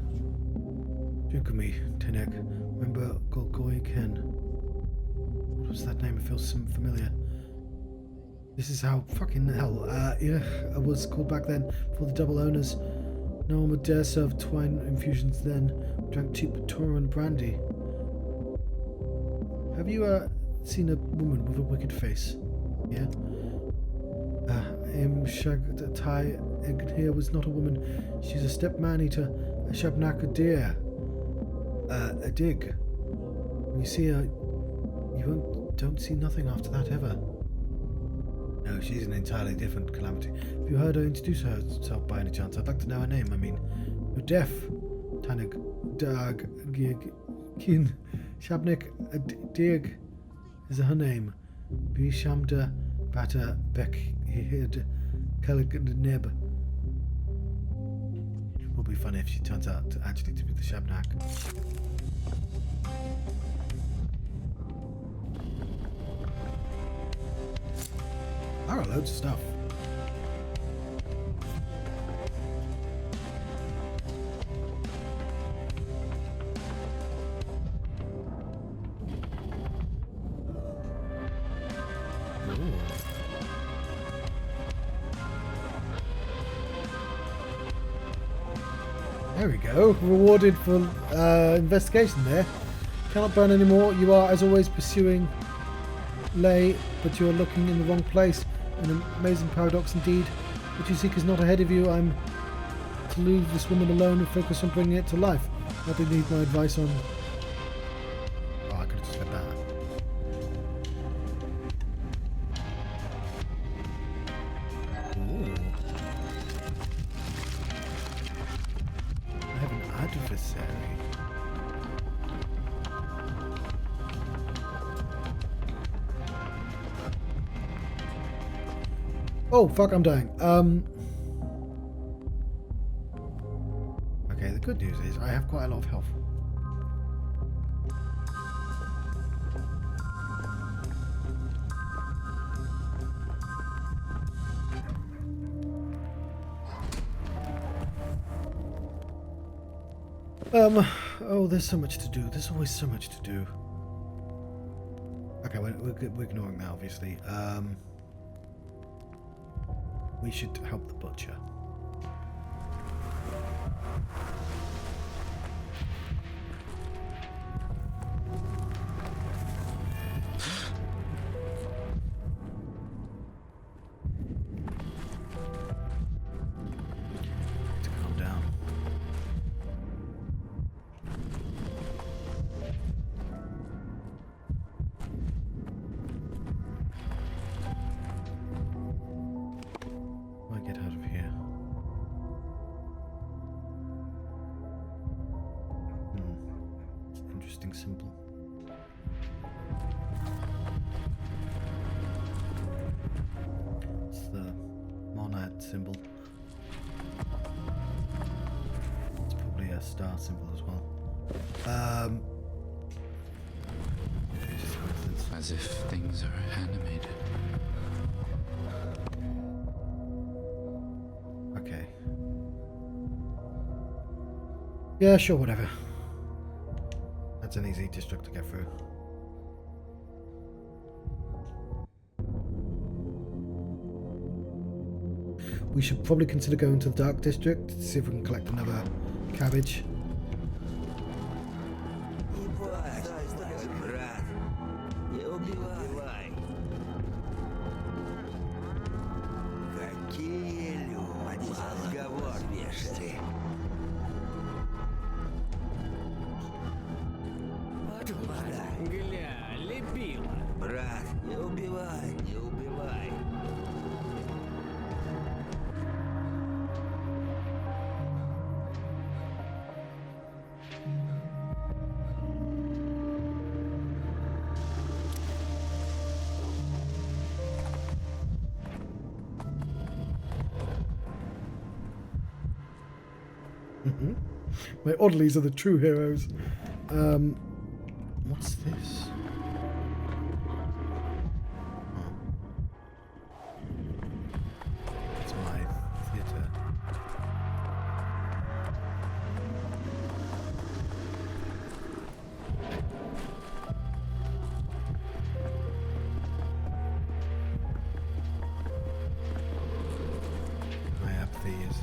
Drink with me, Tenek. Remember Golgoi Ken? What was that name? It feels familiar. This is how fucking hell. I was called back then for the double owners. No one would dare serve twine infusions then. We drank cheap Toron brandy. Have you seen a woman with a wicked face? Yeah. Shagtai here was not a woman. She's a step man-eater, a shabnak, a deer, a dig. When you see her, you don't see nothing after that ever. No, she's an entirely different calamity. Have you heard her introduce herself by any chance? I'd like to know her name. I mean, you're deaf. Tanig, Dag, Gig, Kin, Shabnik, Dig is her name. Bishamda, Bata, Bek, Hid, Neb. It will be funny if she turns out to actually be the Shabnak. There are loads of stuff. There we go. Rewarded for investigation there. Cannot burn anymore. You are, as always, pursuing Lay, but you are looking in the wrong place. An amazing paradox indeed. What you seek is not ahead of you. I'm to leave this woman alone and focus on bringing it to life. I do need my advice on... Oh, I could have just said that. Ooh. I have an adversary. Oh, fuck, I'm dying. Okay, the good news is I have quite a lot of health. Oh, there's so much to do. There's always so much to do. Okay, we're ignoring that, obviously. We should help the butcher. To calm down. Get out of here. interesting symbol. It's the monad symbol. It's probably a star symbol as well. Just coincidence. As if things are animated. Okay. Yeah, sure, whatever. That's an easy district to get through. We should probably consider going to the Dark District to see if we can collect another cabbage. Брат, не убивай. Какие люди, разговор вешали. Гля, лепила. Брат, не убивай, не убивай. My oddlies are the true heroes. What's this? Oh. It's my theatre. My apathy is...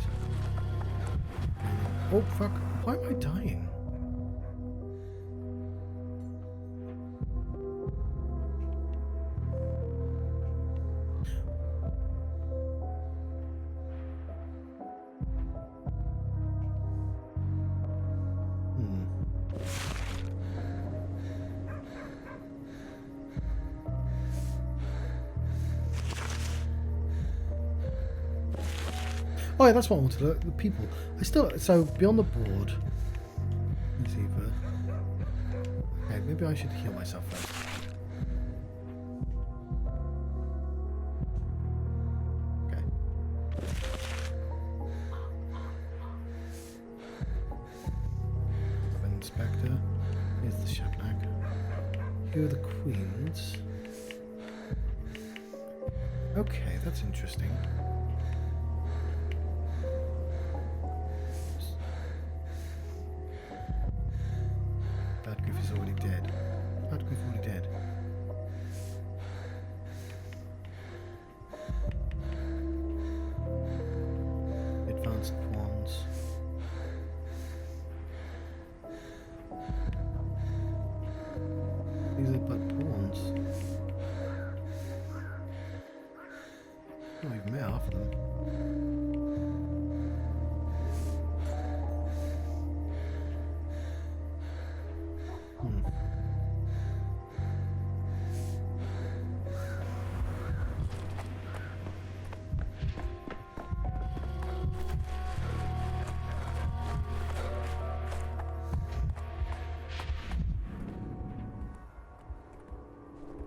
Oh fuck, why am I dying? Oh yeah, that's what I wanted to look. The people. I still so beyond the board. Let's see if okay, maybe I should heal myself first. Okay. An inspector. Here's the Shaplak. Here are the queens. Okay, that's interesting. Is already dead. Radcliffe already dead. Advanced pawns. These are but pawns. Not even met half of them.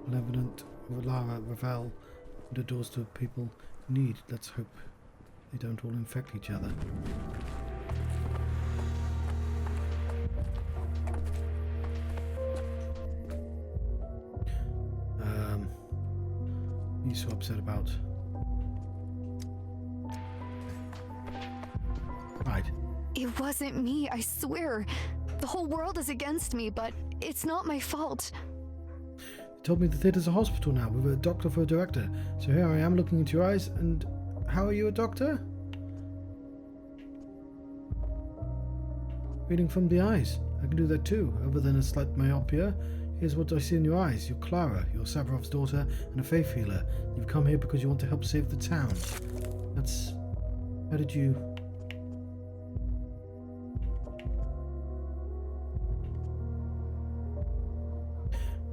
Malevolent Lara Ravel the doors to people in need. Let's hope they don't all infect each other. He's so upset about. Right. It wasn't me, I swear. The whole world is against me, but it's not my fault. They told me the theatre's a hospital now, with a doctor for a director. So here I am looking into your eyes, and how are you a doctor? Reading from the eyes. I can do that too, other than a slight myopia. Here's what I see in your eyes. You're Clara, you're Safarov's daughter and a faith healer. You've come here because you want to help save the town. That's... How did you...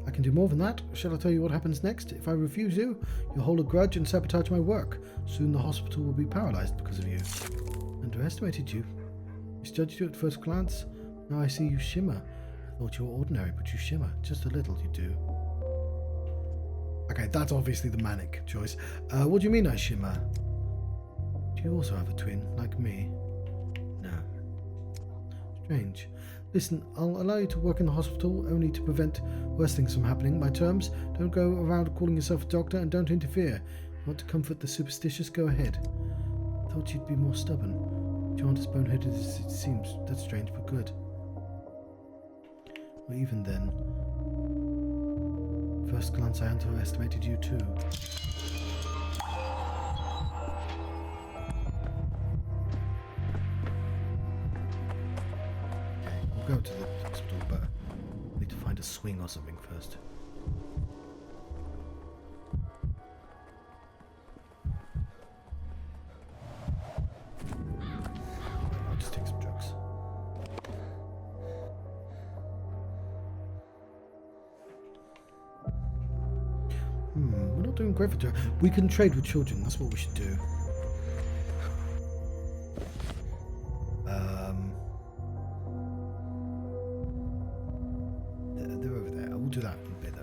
I can do more than that. Shall I tell you what happens next? If I refuse you, you'll hold a grudge and sabotage my work. Soon the hospital will be paralyzed because of you. Underestimated you. Misjudged you at first glance. Now I see you shimmer. Thought you were ordinary, but you shimmer. Just a little, you do. Okay, that's obviously the manic choice. What do you mean I shimmer? Do you also have a twin, like me? No. Strange. Listen, I'll allow you to work in the hospital, only to prevent worse things from happening. My terms, don't go around calling yourself a doctor, and don't interfere. You want to comfort the superstitious? Go ahead. Thought you'd be more stubborn. You aren't as boneheaded as it seems. That's strange, but good. Well, even then, first glance I underestimated you too. Okay, we'll go to the hospital, but I need to find a swing or something first. I'll just take some drugs. We're not doing great for drugs. We can trade with children. That's what we should do. They're over there. We'll do that in a bit, though.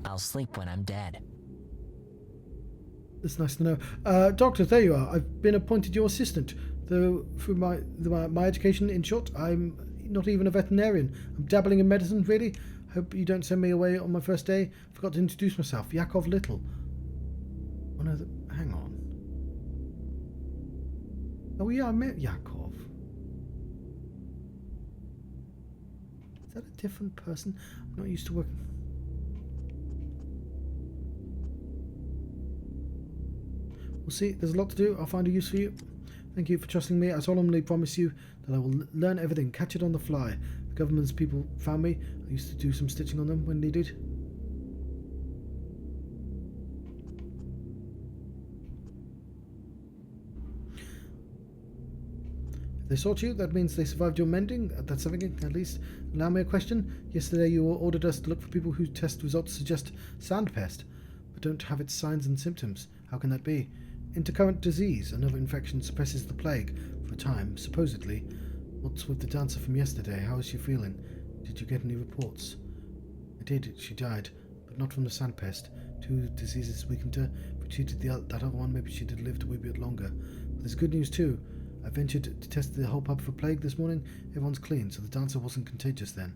I'll sleep when I'm dead. That's nice to know. Doctor, there you are. I've been appointed your assistant. Though, through my education, in short, I'm not even a veterinarian. I'm dabbling in medicine, really. Hope you don't send me away on my first day. Forgot to introduce myself. Yakov Little. Oh no, hang on. Oh yeah, I met Yakov. Is that a different person? I'm not used to working... We'll see. There's a lot to do. I'll find a use for you. Thank you for trusting me. I solemnly promise you that I will learn everything, catch it on the fly. The government's people found me. I used to do some stitching on them when needed. If they sought you, that means they survived your mending. That's something, at least. Allow me a question. Yesterday you ordered us to look for people whose test results suggest sandpest, but don't have its signs and symptoms. How can that be? Intercurrent disease, another infection, suppresses the plague for a time, supposedly. What's with the dancer from yesterday? How is she feeling? Did you get any reports? I did. She died, but not from the sandpest. 2 diseases weakened her. If we treated that other one, maybe she'd have lived a wee bit longer. But there's good news too. I ventured to test the whole pub for plague this morning. Everyone's clean, so the dancer wasn't contagious then.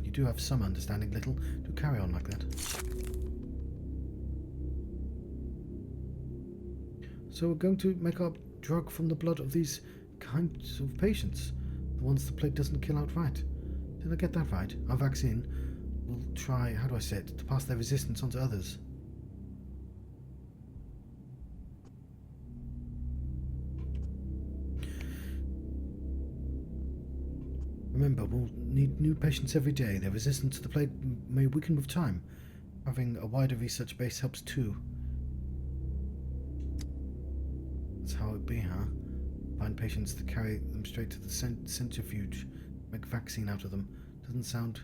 You do have some understanding, Little. Do carry on like that. So we're going to make our drug from the blood of these kinds of patients. The ones the plague doesn't kill outright. Did I get that right? Our vaccine will try, how do I say it, to pass their resistance on to others. Remember, we'll need new patients every day. Their resistance to the plague may weaken with time. Having a wider research base helps too. That's how it be, huh? Find patients to carry them straight to the centrifuge. Make vaccine out of them. Doesn't sound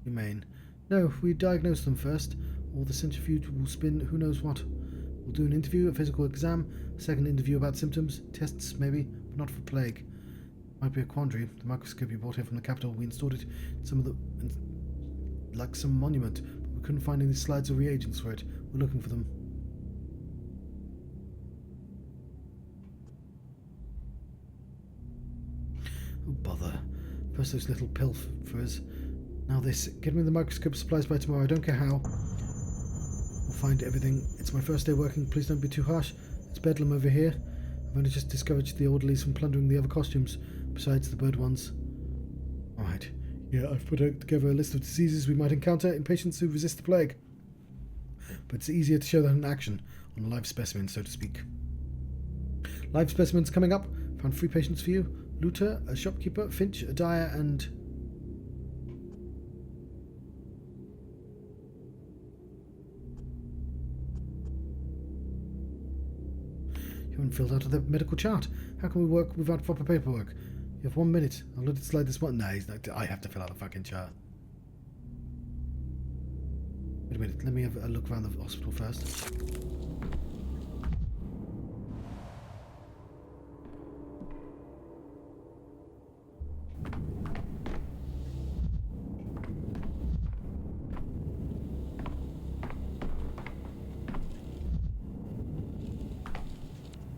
humane. No, we diagnose them first, or the centrifuge will spin who knows what. We'll do an interview, a physical exam, a second interview about symptoms, tests maybe, but not for plague. Might be a quandary. The microscope you brought here from the capital, we installed it in some of the... like some monument, but we couldn't find any slides or reagents for it. We're looking for them. Oh, bother. First those little pilfers. Now this. Get me the microscope supplies by tomorrow. I don't care how. We'll find everything. It's my first day working. Please don't be too harsh. It's bedlam over here. I've only just discouraged the orderlies from plundering the other costumes, besides the bird ones. Alright. Yeah, I've put together a list of diseases we might encounter in patients who resist the plague. But it's easier to show that in action, on a live specimen, so to speak. Live specimens coming up. Found 3 patients for you. Luther, a shopkeeper, Finch, a dyer, and... You haven't filled out the medical chart. How can we work without proper paperwork? You have 1 minute. I'll let it slide this one. Nah, he's not. I have to fill out the fucking chart. Wait a minute. Let me have a look around the hospital first.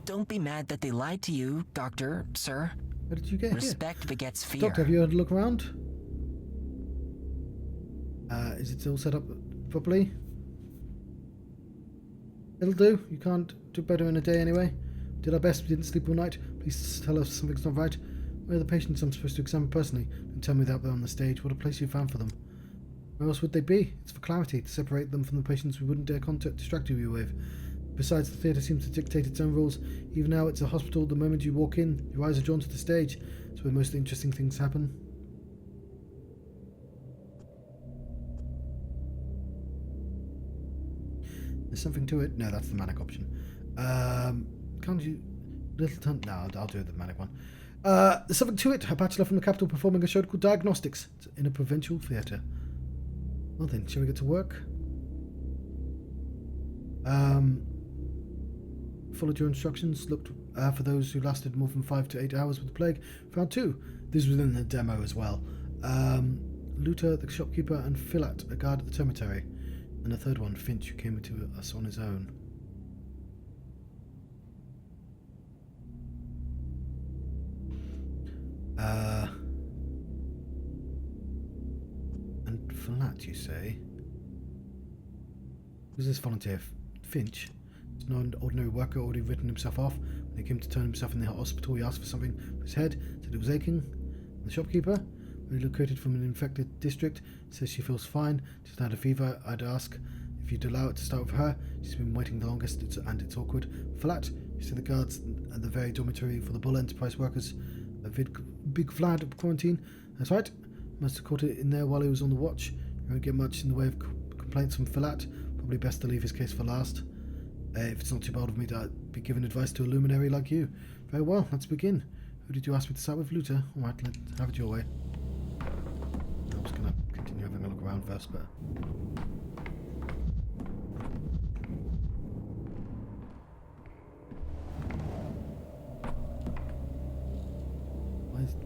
Don't be mad that they lied to you, doctor, sir. What did you get here? Respect begets fear. Doctor, have you had a look around? Is it all set up properly? It'll do. You can't do better in a day anyway. We did our best. We didn't sleep all night. Please tell us something's not right. Where are the patients I'm supposed to examine personally? Don't tell me they're up there on the stage. What a place you found for them. Where else would they be? It's for clarity, to separate them from the patients we wouldn't dare distract you with. Besides, the theatre seems to dictate its own rules. Even now, it's a hospital. The moment you walk in, your eyes are drawn to the stage. It's where most interesting things happen. There's something to it. No, that's the manic option. Can't you... No, I'll do the manic one. There's something to it. A bachelor from the capital performing a show called Diagnostics. It's in a provincial theatre. Well then, shall we get to work? Followed your instructions, looked for those who lasted more than 5 to 8 hours with the plague. Found 2. This was in the demo as well. Luther, the shopkeeper, and Philat, a guard at the cemetery. And the third one, Finch, who came to us on his own. And Philat, you say? Who's this volunteer? Finch? He's not an ordinary worker, already written himself off. When he came to turn himself in the hospital, he asked for something for his head, said it was aching. And the shopkeeper, relocated from an infected district, says she feels fine, just had a fever. I'd ask if you'd allow it to start with her. She's been waiting the longest, and it's awkward. Flat, you see the guards at the very dormitory for the Bull Enterprise workers. A big flat of quarantine. That's right. Must have caught it in there while he was on the watch. You won't get much in the way of complaints from Philat. Probably best to leave his case for last. If it's not too bold of me to be giving advice to a luminary like you. Very well, let's begin. Who did you ask me to start with, Luther? Alright, let's have it your way. I'm just going to continue having a look around first, but...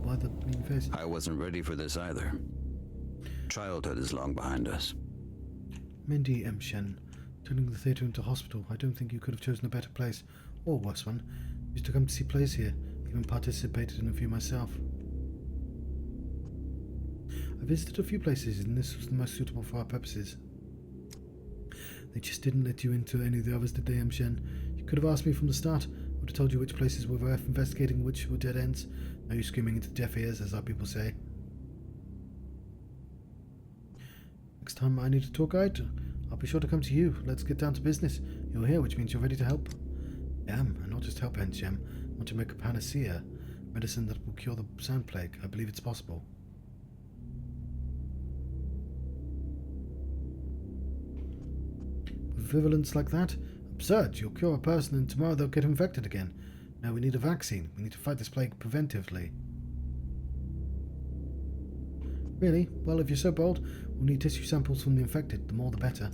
Why the mean face? I wasn't ready for this either. Childhood is long behind us. Mindy M. Shen, turning the theatre into a hospital. I don't think you could have chosen a better place, or worse one. Used to come to see plays here, even participated in a few myself. I visited a few places, and this was the most suitable for our purposes. They just didn't let you into any of the others, did they, M. Shen? You could have asked me from the start. I would have told you which places were worth investigating, which were dead ends. Now you're screaming into deaf ears, as our people say. Next time I need a tour guide, I'll be sure to come to you. Let's get down to business. You're here, which means you're ready to help. I am, and not just help, Enchem. I want to make a panacea, medicine that will cure the sand plague. I believe it's possible. With virulence like that? Absurd. You'll cure a person and tomorrow they'll get infected again. Now we need a vaccine. We need to fight this plague preventively. Really? Well, if you're so bold, we'll need tissue samples from the infected. The more the better.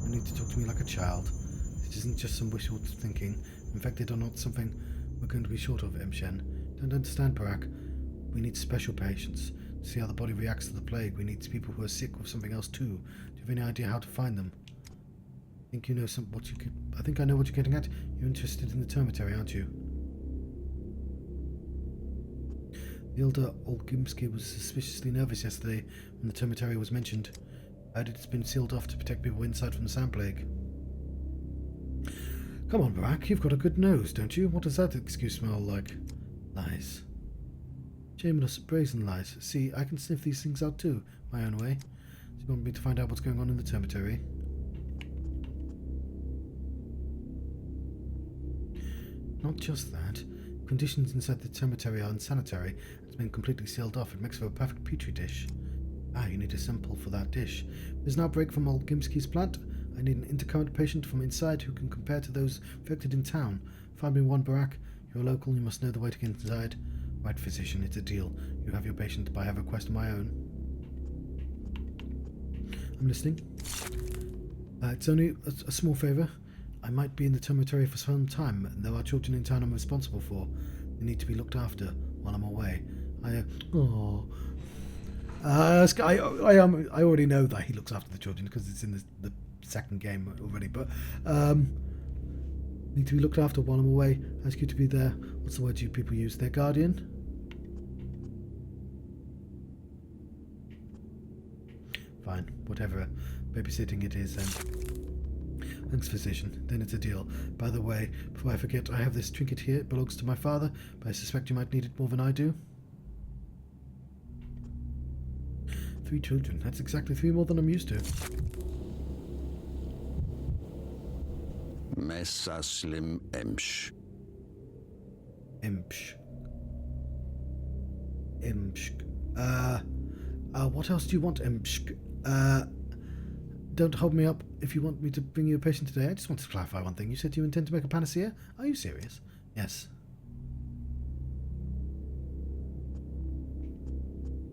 You need to talk to me like a child. This isn't just some wishful thinking. Infected or not something we're going to be short of, Shen. Don't understand, Parak. We need special patients. To see how the body reacts to the plague, we need people who are sick with something else too. Do you have any idea how to find them? I think you know I think I know what you're getting at. You're interested in the termitary, aren't you? The elder Olgimsky was suspiciously nervous yesterday when the termitary was mentioned. I heard it's been sealed off to protect people inside from the sand plague. Come on, Barak, you've got a good nose, don't you? What does that excuse smell like? Lies. Shameless, brazen lies. See, I can sniff these things out too, my own way. Do you want me to find out what's going on in the termitary? Not just that. Conditions inside the cemetery are unsanitary. It's been completely sealed off. It makes for a perfect petri dish. Ah, you need a sample for that dish. There's an outbreak from Olgimsky's plant. I need an intercurrent patient from inside who can compare to those infected in town. Find me one barack. You're local, you must know the way to get inside. Right, physician, it's a deal. You have your patient, but I have a request of my own. I'm listening. It's only a small favour. I might be in the dormitory for some time, and there are children in town I'm responsible for. They need to be looked after while I'm away. I already know that he looks after the children because it's in the second game already, but need to be looked after while I'm away. Ask you to be there. What's the word you people use? Their guardian? Fine, whatever. Babysitting it is then. Thanks, physician. Then it's a deal. By the way, before I forget, I have this trinket here. It belongs to my father, but I suspect you might need it more than I do. 3 children. That's exactly 3 more than I'm used to. Messaslim Emsh. Emsh. What else do you want, Emsh? Don't hold me up if you want me to bring you a patient today. I just want to clarify one thing. You said you intend to make a panacea? Are you serious? Yes.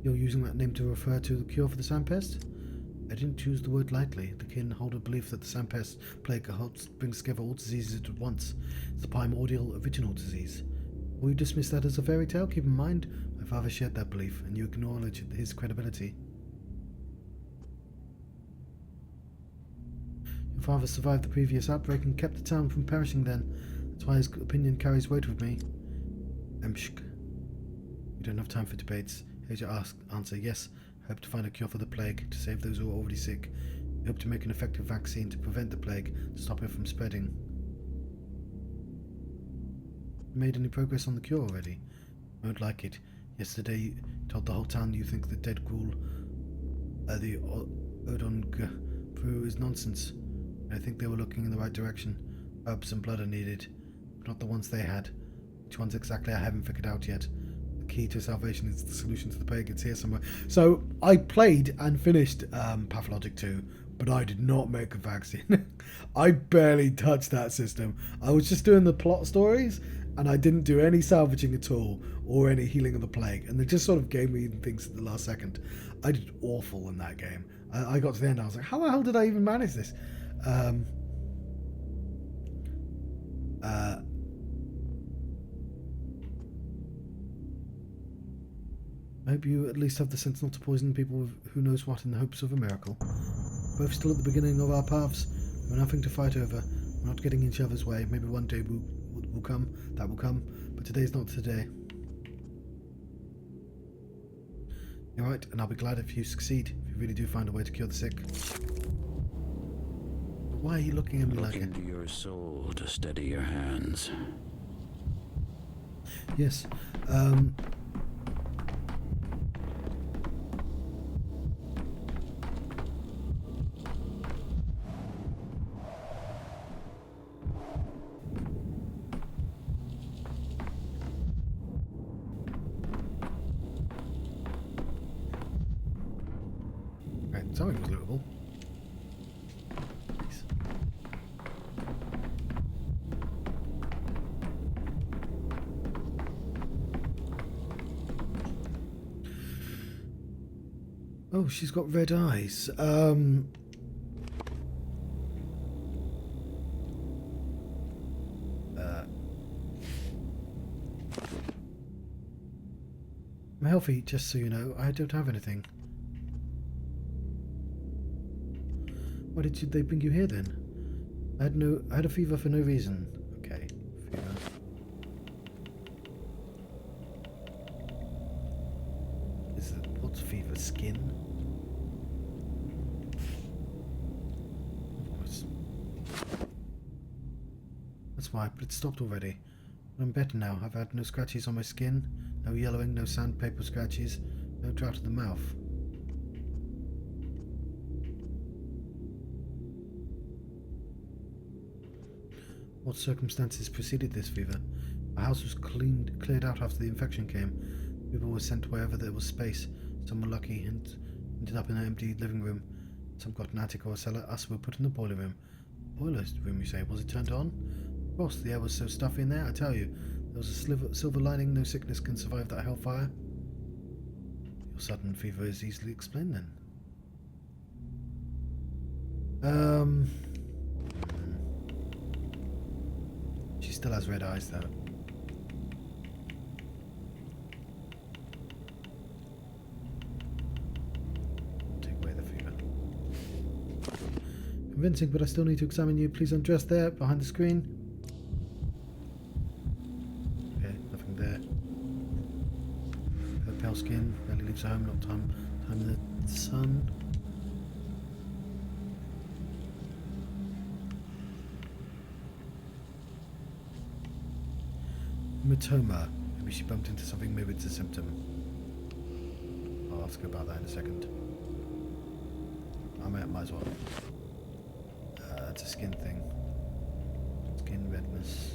You're using that name to refer to the cure for the sandpest? I didn't choose the word lightly. The kin hold a belief that the sandpest plague brings together all diseases at once. It's the primordial original disease. Will you dismiss that as a fairy tale? Keep in mind, my father shared that belief, and you acknowledge his credibility. Your father survived the previous outbreak and kept the town from perishing then. That's why his opinion carries weight with me. Emshk. We don't have time for debates. Here's your answer. Yes, I hope to find a cure for the plague, to save those who are already sick. We hope to make an effective vaccine to prevent the plague, to stop it from spreading. You made any progress on the cure already? I won't like it. Yesterday you told the whole town you think the dead ghoul, the Town-on-Gorkho is nonsense. I think they were looking in the right direction. Herbs and blood are needed, but not the ones they had. Which ones exactly I haven't figured out yet. The key to salvation is the solution to the plague. It's here somewhere. So I played and finished Pathologic 2, but I did not make a vaccine. I barely touched that system. I was just doing the plot stories, and I didn't do any salvaging at all or any healing of the plague. And they just sort of gave me things at the last second. I did awful in that game. I got to the end. I was like, how the hell did I even manage this? I hope you at least have the sense not to poison people with who knows what in the hopes of a miracle. We're both still at the beginning of our paths. We're nothing to fight over. We're not getting in each other's way. Maybe one day will come. That will come. But today's not today. You're right, and I'll be glad if you succeed. If you really do find a way to cure the sick. Why are you looking at me like that? Look into your soul to steady your hands. Yes. Right, something was lootable. Oh, she's got red eyes. I'm healthy, just so you know. I don't have anything. Why did they bring you here then? I had a fever for no reason. Okay, fever. What's fever? Skin? That's why, but it stopped already. But I'm better now. I've had no scratches on my skin, no yellowing, no sandpaper scratches, no drought in the mouth. What circumstances preceded this fever? Our house was cleared out after the infection came. People were sent wherever there was space. Some were lucky and ended up in an empty living room. Some got an attic or a cellar. Us were put in the boiler room. Boiler room, you say? Was it turned on? Boss, the air was so stuffy in there, I tell you. There was a silver lining, no sickness can survive that hellfire. Your sudden fever is easily explained then. She still has red eyes though. Take away the fever. Convincing, but I still need to examine you. Please undress there, behind the screen. Okay, nothing there. Her pale skin, barely leaves home, not time in the sun. Hematoma. Maybe she bumped into something, maybe it's a symptom. I'll ask her about that in a second. I might as well. It's a skin thing. Skin redness.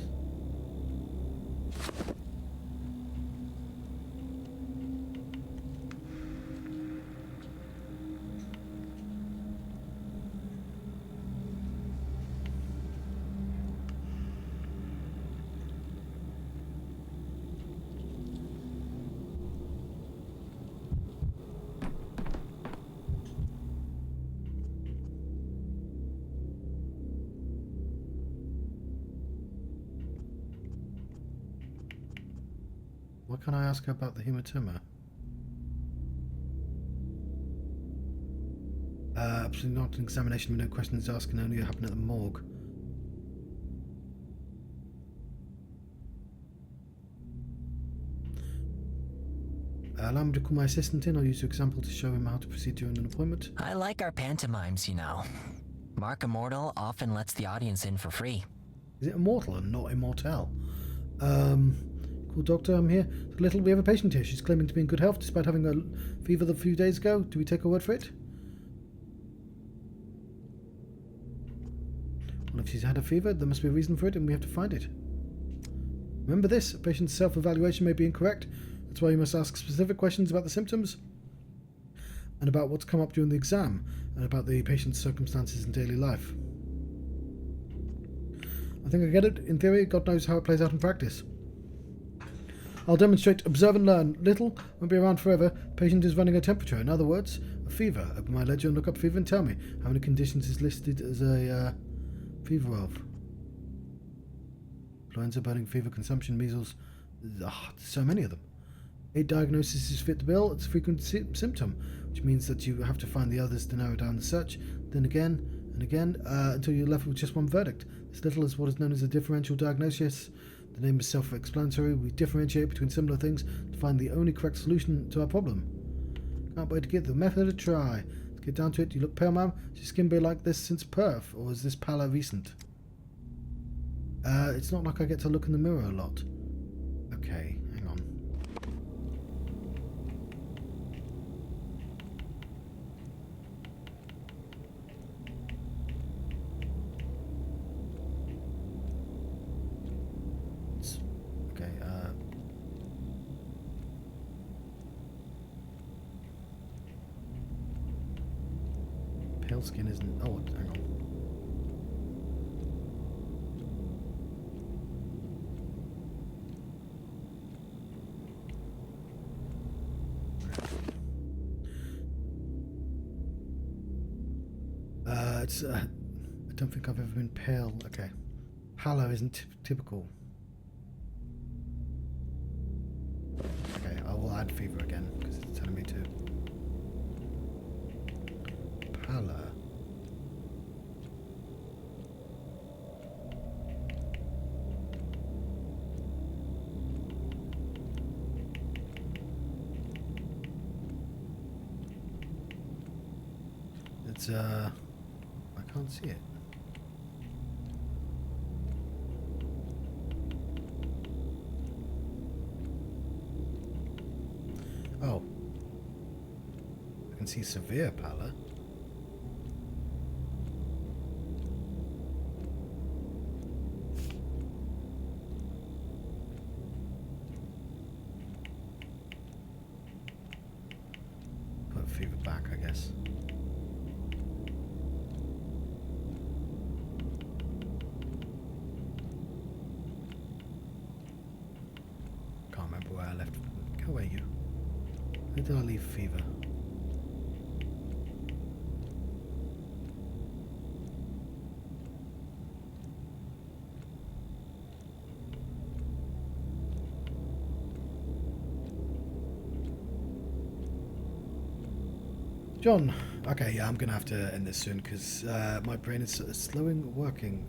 What can I ask her about the hematoma? Absolutely not an examination with no questions asked, can only happen at the morgue. Allow me to call my assistant in. I'll use your example to show him how to proceed during an appointment. I like our pantomimes, you know. Mark Immortal often lets the audience in for free. Is it immortal and not immortal? Cool doctor, I'm here. Little, we have a patient here. She's claiming to be in good health despite having a fever a few days ago. Do we take her word for it? Well, if she's had a fever, there must be a reason for it, and we have to find it. Remember this, a patient's self-evaluation may be incorrect. That's why you must ask specific questions about the symptoms, and about what's come up during the exam, and about the patient's circumstances in daily life. I think I get it. In theory, God knows how it plays out in practice. I'll demonstrate, observe and learn. Little won't be around forever. Patient is running a temperature. In other words, a fever. Open my ledger and look up fever and tell me how many conditions is listed as a fever of. Influenza, burning fever, consumption, measles. So many of them. 8 diagnoses fit the bill. It's a frequent symptom, which means that you have to find the others to narrow down the search. Then again and again until you're left with just one verdict. This little is what is known as a differential diagnosis. The name is self-explanatory. We differentiate between similar things to find the only correct solution to our problem. Can't wait to give the method a try. Let's get down to it. You look pale, ma'am. Has your skin been like this since birth, or is this pallor recent? It's not like I get to look in the mirror a lot. Okay, hang on. Pale skin isn't... Oh, hang on. I don't think I've ever been pale. Okay. Pallor isn't typical. Okay, I will add fever again because it's telling me to. Pallor. It's I can't see it. Oh. I can see severe pallor. Put fever back, I guess. Where did I leave fever? John, okay, yeah, I'm gonna have to end this soon because my brain is slowing working.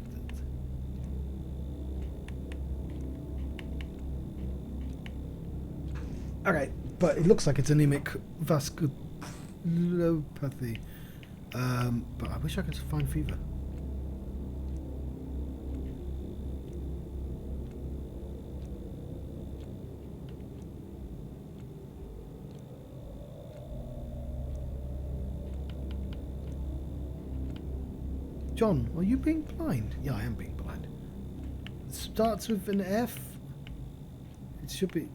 Okay, but it looks like it's anemic vasculopathy. But I wish I could find fever. John, are you being blind? Yeah, I am being blind. It starts with an F. It should be...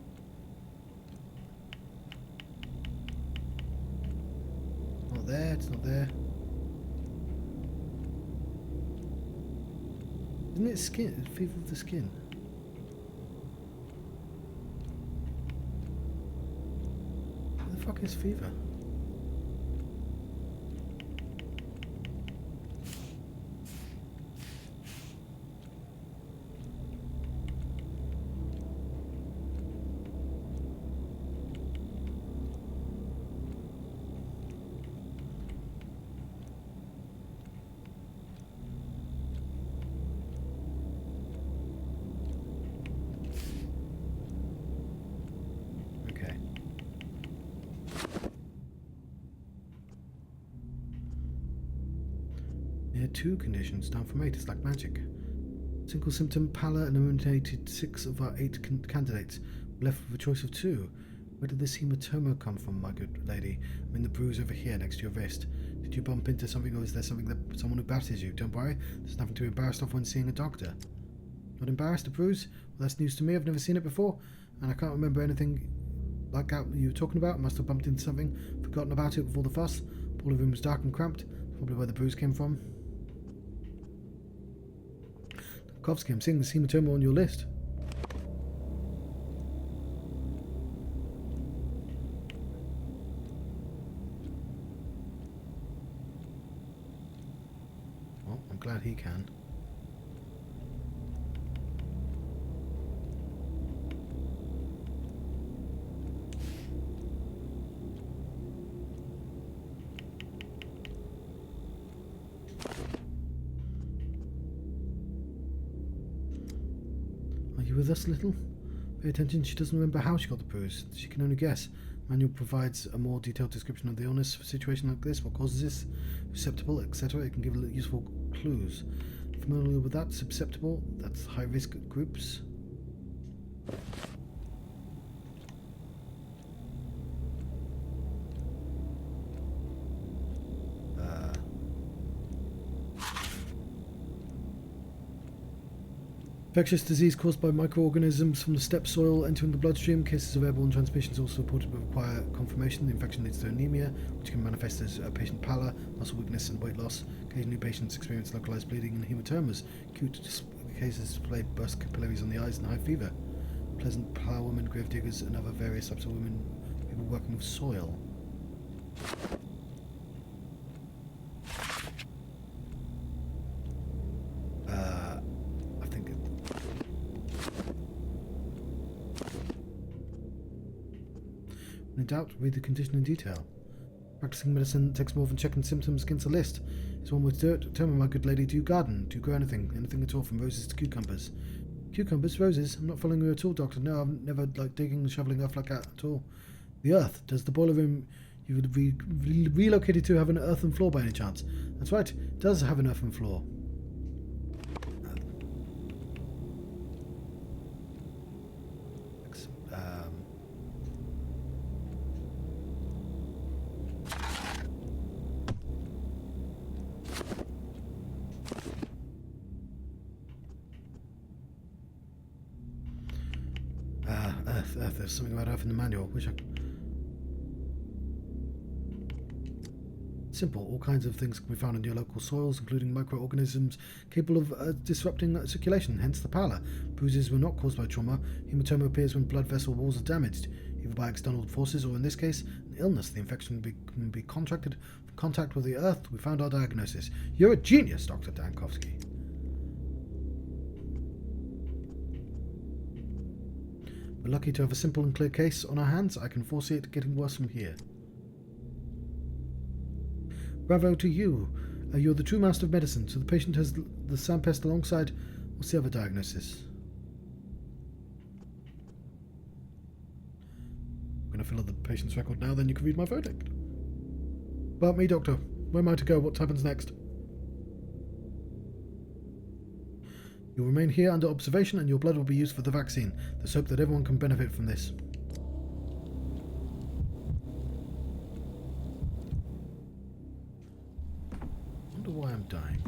Not there, it's not there. Isn't it skin? Fever of the skin. What the fuck is fever? Two conditions down from 8. It's like magic. Single symptom pallor and eliminated 6 of our 8 candidates. We're left with a choice of 2. Where did this hematoma come from, my good lady? I'm in the bruise over here next to your wrist. Did you bump into something, or is there something that someone who battered you? Don't worry, there's nothing to be embarrassed of when seeing a doctor. Not embarrassed? A bruise? Well, that's news to me. I've never seen it before, and I can't remember anything like that you were talking about. Must have bumped into something, forgotten about it with all the fuss. All the room was dark and cramped. Probably where the bruise came from. Kovsky, I'm seeing this hematoma on your list. Well, I'm glad he can. With us, little? Pay attention, she doesn't remember how she got the bruise. She can only guess. Manual provides a more detailed description of the illness for a situation like this, what causes this, susceptible, etc. It can give useful clues. Familiar with that? Susceptible? That's high-risk groups. Infectious disease caused by microorganisms from the steppe soil entering the bloodstream. Cases of airborne transmission is also reported but require confirmation. The infection leads to anemia, which can manifest as patient pallor, muscle weakness and weight loss. Occasionally patients experience localized bleeding and hematomas. Acute cases display burst capillaries on the eyes and high fever. Pleasant plough women, grave diggers and other various types of women, people working with soil. In doubt, read the condition in detail. Practicing medicine takes more than checking symptoms against a list. It's one way to do it. Tell me, my good lady, do you garden? Do you grow anything? Anything at all, from roses to cucumbers? Cucumbers? Roses? I'm not following you at all, Doctor. No, I've never liked digging and shoveling earth like that at all. The earth? Does the boiler room you would be relocated to have an earthen floor by any chance? That's right, it does have an earthen floor. Earth. There's something about Earth in the manual. Simple. All kinds of things can be found in your local soils, including microorganisms capable of disrupting circulation, hence the pallor. Bruises were not caused by trauma. Hematoma appears when blood vessel walls are damaged. either by external forces or, in this case, an illness. The infection can be contracted from contact with the Earth. We found our diagnosis. You're a genius, Dr. Dankovsky. We're lucky to have a simple and clear case on our hands. I can foresee it getting worse from here. Bravo to you. You're the true master of medicine, so the patient has the sandpest alongside. What's the other diagnosis? I'm going to fill out the patient's record now, then you can read my verdict. About me, Doctor. Where am I to go? What happens next? You'll remain here under observation, and your blood will be used for the vaccine. There's hope that everyone can benefit from this. I wonder why I'm dying.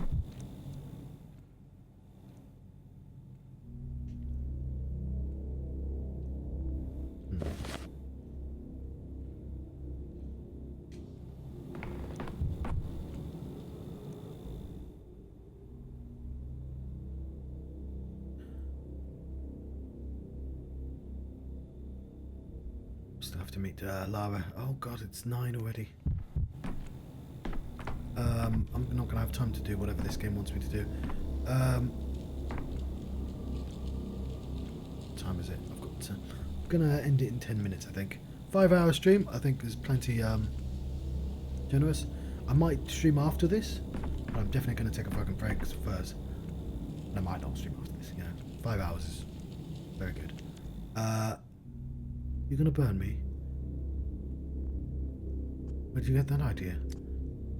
Still have to meet Lara. Oh god, it's 9 already. I'm not going to have time to do whatever this game wants me to do. What time is it? I'm going to end it in 10 minutes, I think. 5-hour stream, I think is plenty generous. I might stream after this, but I'm definitely going to take a fucking break first. And I might not stream after this, you know. 5 hours is very good. You're going to burn me? Where did you get that idea?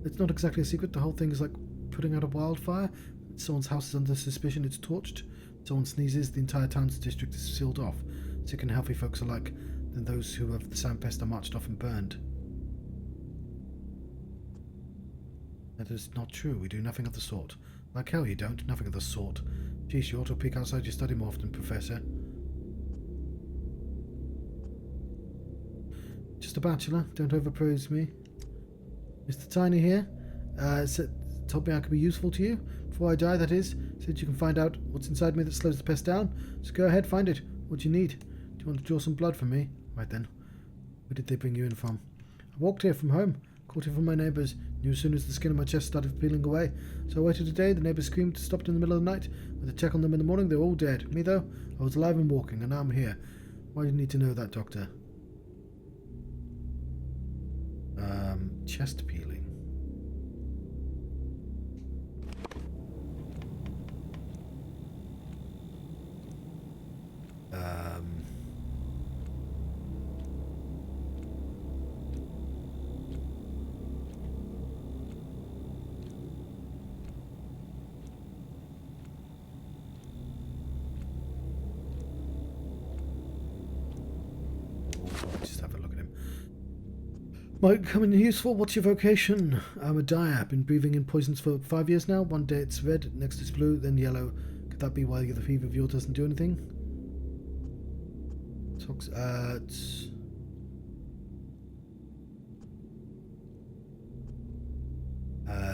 It's not exactly a secret. The whole thing is like putting out a wildfire. Someone's house is under suspicion. It's torched. Someone sneezes. The entire town's district is sealed off. Sick and healthy folks alike. Then those who have the sandpest are marched off and burned. That is not true. We do nothing of the sort. Like hell you don't. Nothing of the sort. Geez, you ought to peek outside your study more often, Professor. Just a bachelor. Don't overpraise me. Mr. Tiny here. Told me I could be useful to you. Before I die, that is. Said you can find out what's inside me that slows the pest down. So go ahead, find it. What do you need? Do you want to draw some blood from me? Right then. Where did they bring you in from? I walked here from home. Caught it from my neighbours. Knew as soon as the skin on my chest started peeling away. So I waited a day. The neighbours screamed, stopped in the middle of the night. Went to check on them in the morning. They were all dead. Me, though, I was alive and walking, and now I'm here. Why do you need to know that, Doctor? Chest peeling. Just have a look at him. Might come in useful. What's your vocation? I'm a dyer. Been breathing in poisons for 5 years now. One day it's red, next it's blue, then yellow. Could that be why the fever of yours doesn't do anything?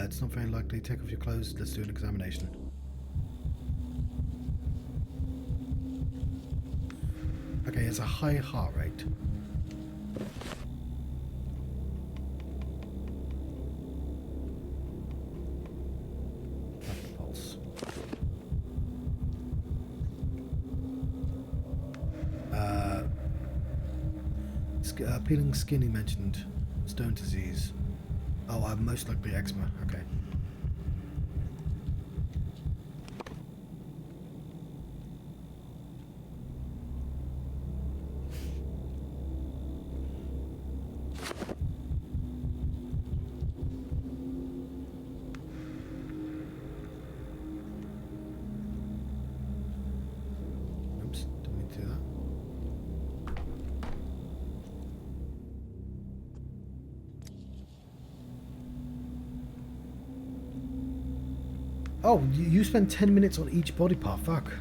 It's not very likely. Take off your clothes. Let's do an examination. Okay, it's a high heart rate. Pulse. Peeling skin, he mentioned. Stone disease. Oh, most likely eczema. Okay. Oops, didn't mean to do that. Oh, you spend 10 minutes on each body part. Fuck.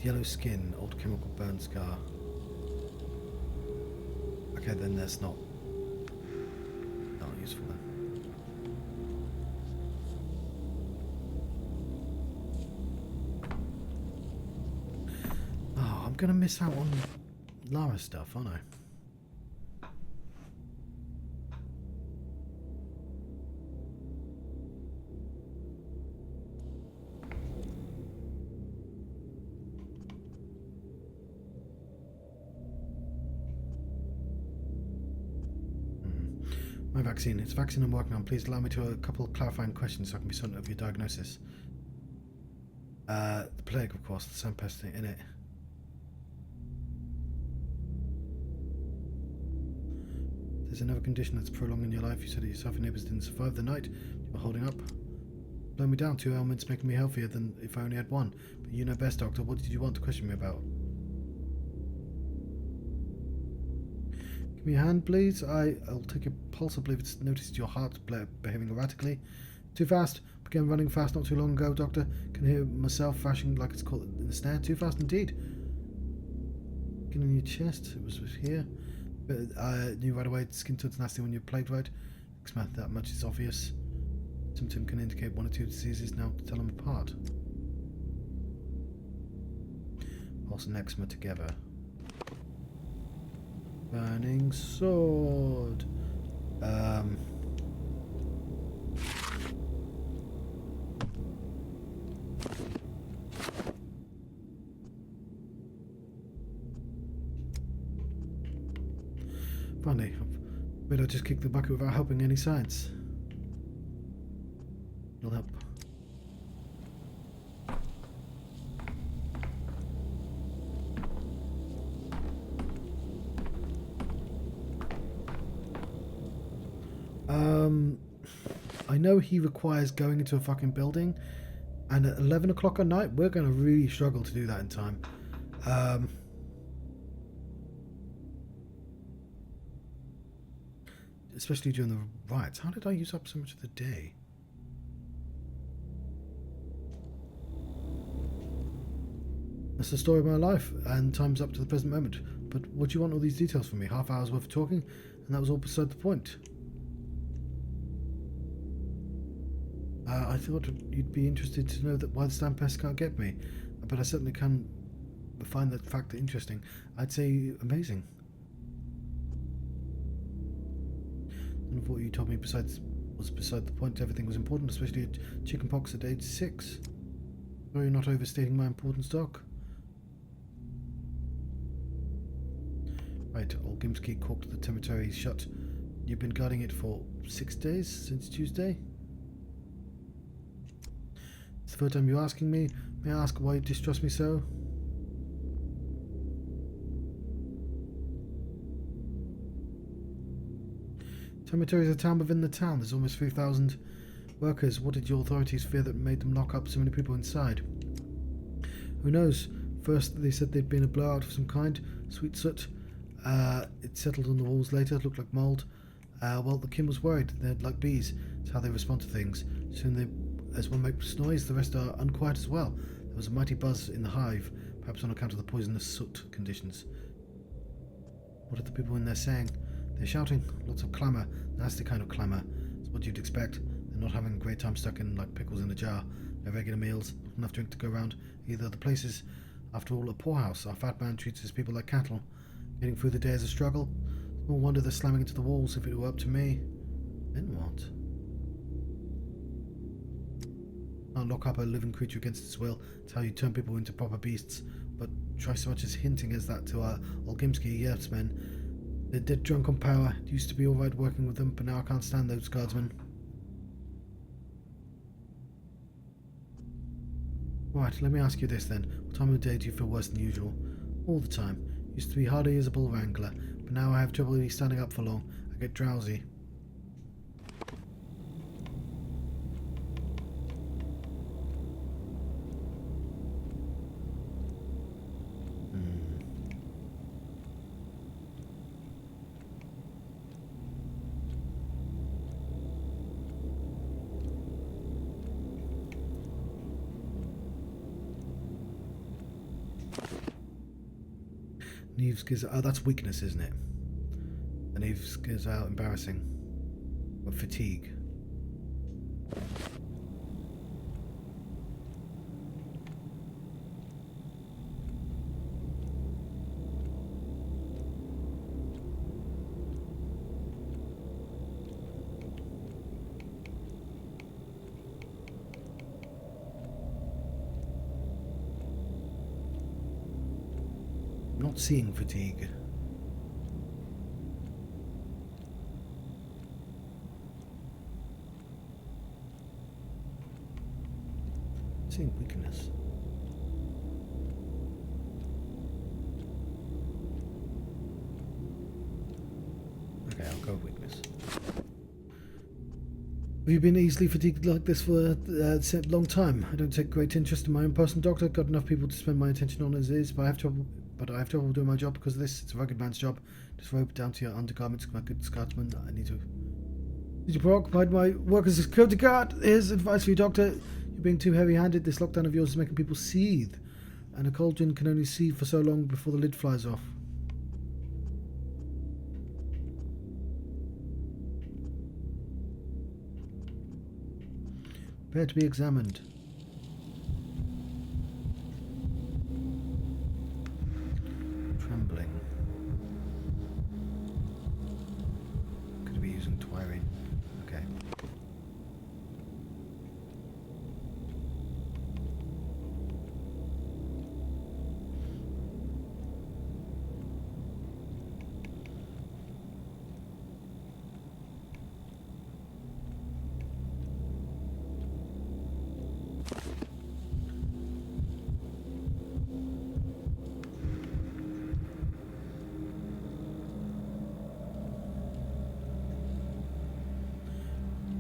Yellow skin, old chemical burn scar. Okay, then that's not useful then. Oh, I'm gonna miss out on Lara stuff, aren't I? My vaccine. It's a vaccine I'm working on. Please allow me to a couple of clarifying questions so I can be certain of your diagnosis. The plague, of course, the sandpest in it. There's another condition that's prolonging your life. You said that yourself and neighbours didn't survive the night. You were holding up. Blow me down. 2 ailments making me healthier than if I only had one. But you know best, Doctor. What did you want to question me about? Give me a hand, please. I'll take your pulse. I believe it's noticed your heart behaving erratically. Too fast. Began running fast not too long ago, Doctor. Can hear myself flashing like it's caught in the snare. Too fast indeed. Skin in your chest. It was here. But I knew right away skin toad's nasty when you're plagued, right? That much is obvious. Symptom can indicate 1 or 2 diseases. Now to tell them apart. Pulse and eczema together. Burning sword. Funny. Maybe I just kicked the bucket without helping any science. It'll help. I know he requires going into a fucking building, and at 11 o'clock at night, we're going to really struggle to do that in time. Especially during the riots. How did I use up so much of the day? That's the story of my life, and time's up to the present moment. But what do you want all these details from me? Half hour's worth of talking, and that was all beside the point. I thought you'd be interested to know that why the Stampest can't get me, but I certainly can find that fact interesting. I'd say amazing. None of what you told me was beside the point. Everything was important, especially chickenpox at age 6. Sorry, you're not overstating my importance, Doc. Right, old Gimski corked the cemetery shut. You've been guarding it for 6 days, since Tuesday? It's the third time you're asking me. May I ask why you distrust me so? Cemetery is a town within the town. There's almost 3,000 workers. What did your authorities fear that made them lock up so many people inside? Who knows? First they said there'd been a blowout of some kind. Sweet soot. It settled on the walls later. It looked like mould. Well, the kin was worried. They're like bees. It's how they respond to things. As one makes noise, the rest are unquiet as well. There was a mighty buzz in the hive, perhaps on account of the poisonous soot conditions. What are the people in there saying? They're shouting. Lots of clamour. Nasty kind of clamour. It's what you'd expect. They're not having a great time stuck in like pickles in a jar. No regular meals. Not enough drink to go around. Either the place is, after all, a poorhouse. Our fat man treats his people like cattle. Getting through the day is a struggle. No wonder they're slamming into the walls. If it were up to me. Then what? Can't lock up a living creature against its will. It's how you turn people into proper beasts. But try so much as hinting as that to our Olgimski yes men. They're dead drunk on power. It used to be alright working with them, but now I can't stand those guardsmen. Right, let me ask you this then. What time of day do you feel worse than usual? All the time. Used to be harder as a bull wrangler, but now I have trouble standing up for long. I get drowsy. Neves gives... Oh, that's weakness, isn't it? And Neves gives out embarrassing. Or fatigue. Not seeing fatigue. Seeing weakness. Okay, I'll go with weakness. Have you been easily fatigued like this for a long time? I don't take great interest in my own personal doctor. Got enough people to spend my attention on as is, but I have trouble doing my job because of this. It's a rugged man's job. Just rope down to your undergarments, my good Scotsman. I need to preoccupy my work as a security guard. Here's advice for you, doctor. You're being too heavy-handed. This lockdown of yours is making people seethe, and a cauldron can only seethe for so long before the lid flies off. Prepare to be examined. Trembling. Could be using Twirine. Okay.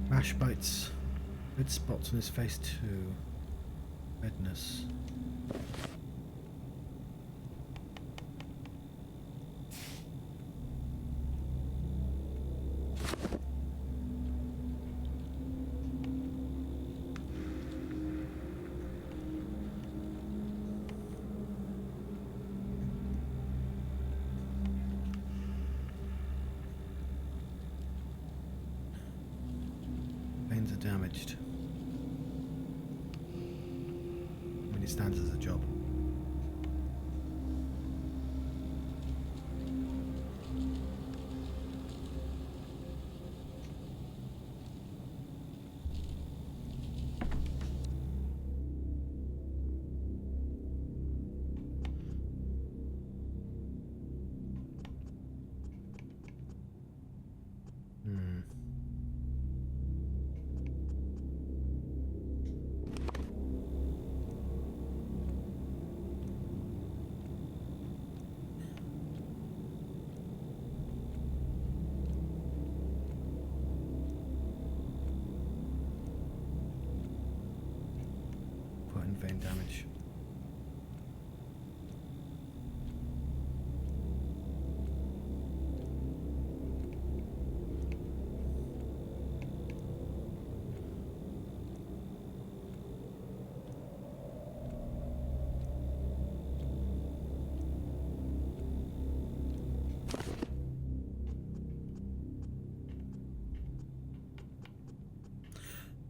Rash bites. Red spots on his face too. Redness. Veins are damaged. I mean, it stands as a job. Vein damage.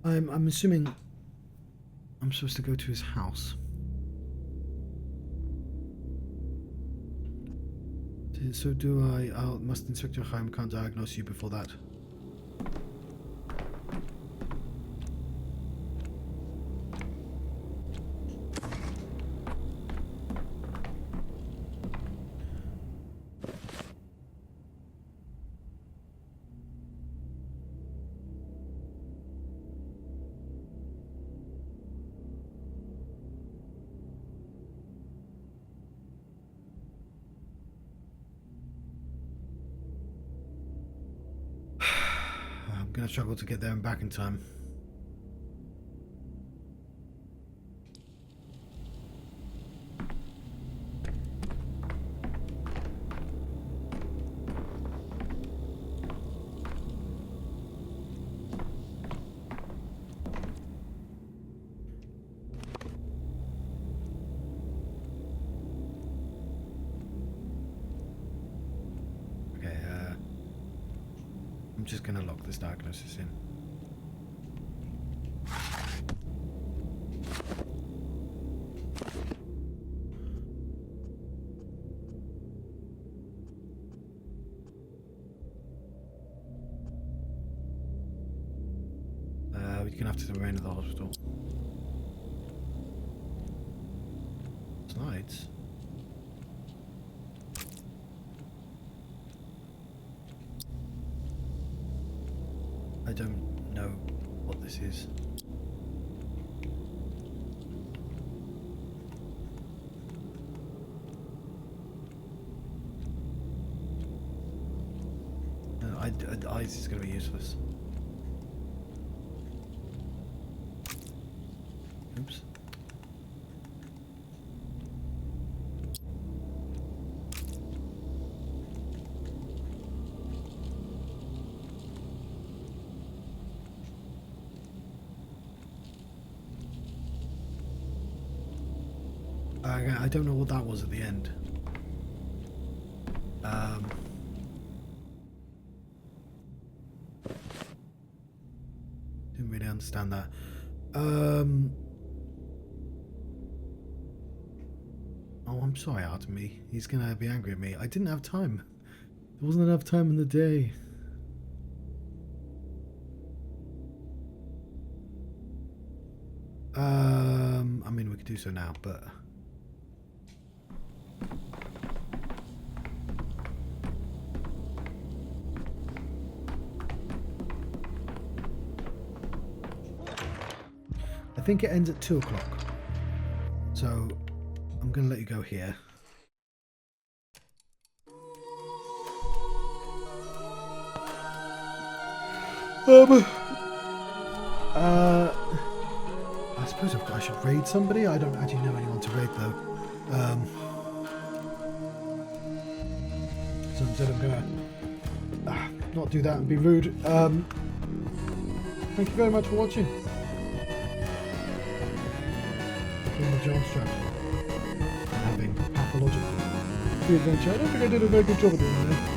I'm assuming I'm supposed to go to his house. So do I. Must Inspector Chaim can't diagnose you before that. I'm gonna struggle to get there and back in time. I'm just going to lock this diagnosis in. We're going to have to remain at the hospital. Slides? I don't know what this is. No, ice is going to be useless. Oops. I don't know what that was at the end. Didn't really understand that. Oh, I'm sorry, Artemy. He's gonna be angry at me. I didn't have time. There wasn't enough time in the day. I mean, we could do so now, but... I think it ends at 2 o'clock. So, I'm going to let you go here. I suppose I should raid somebody. I don't actually know anyone to raid though. So instead I'm going to not do that and be rude. Thank you very much for watching. From the Johnstruct. Having pathological the adventure. I don't think I did a very good job of doing that.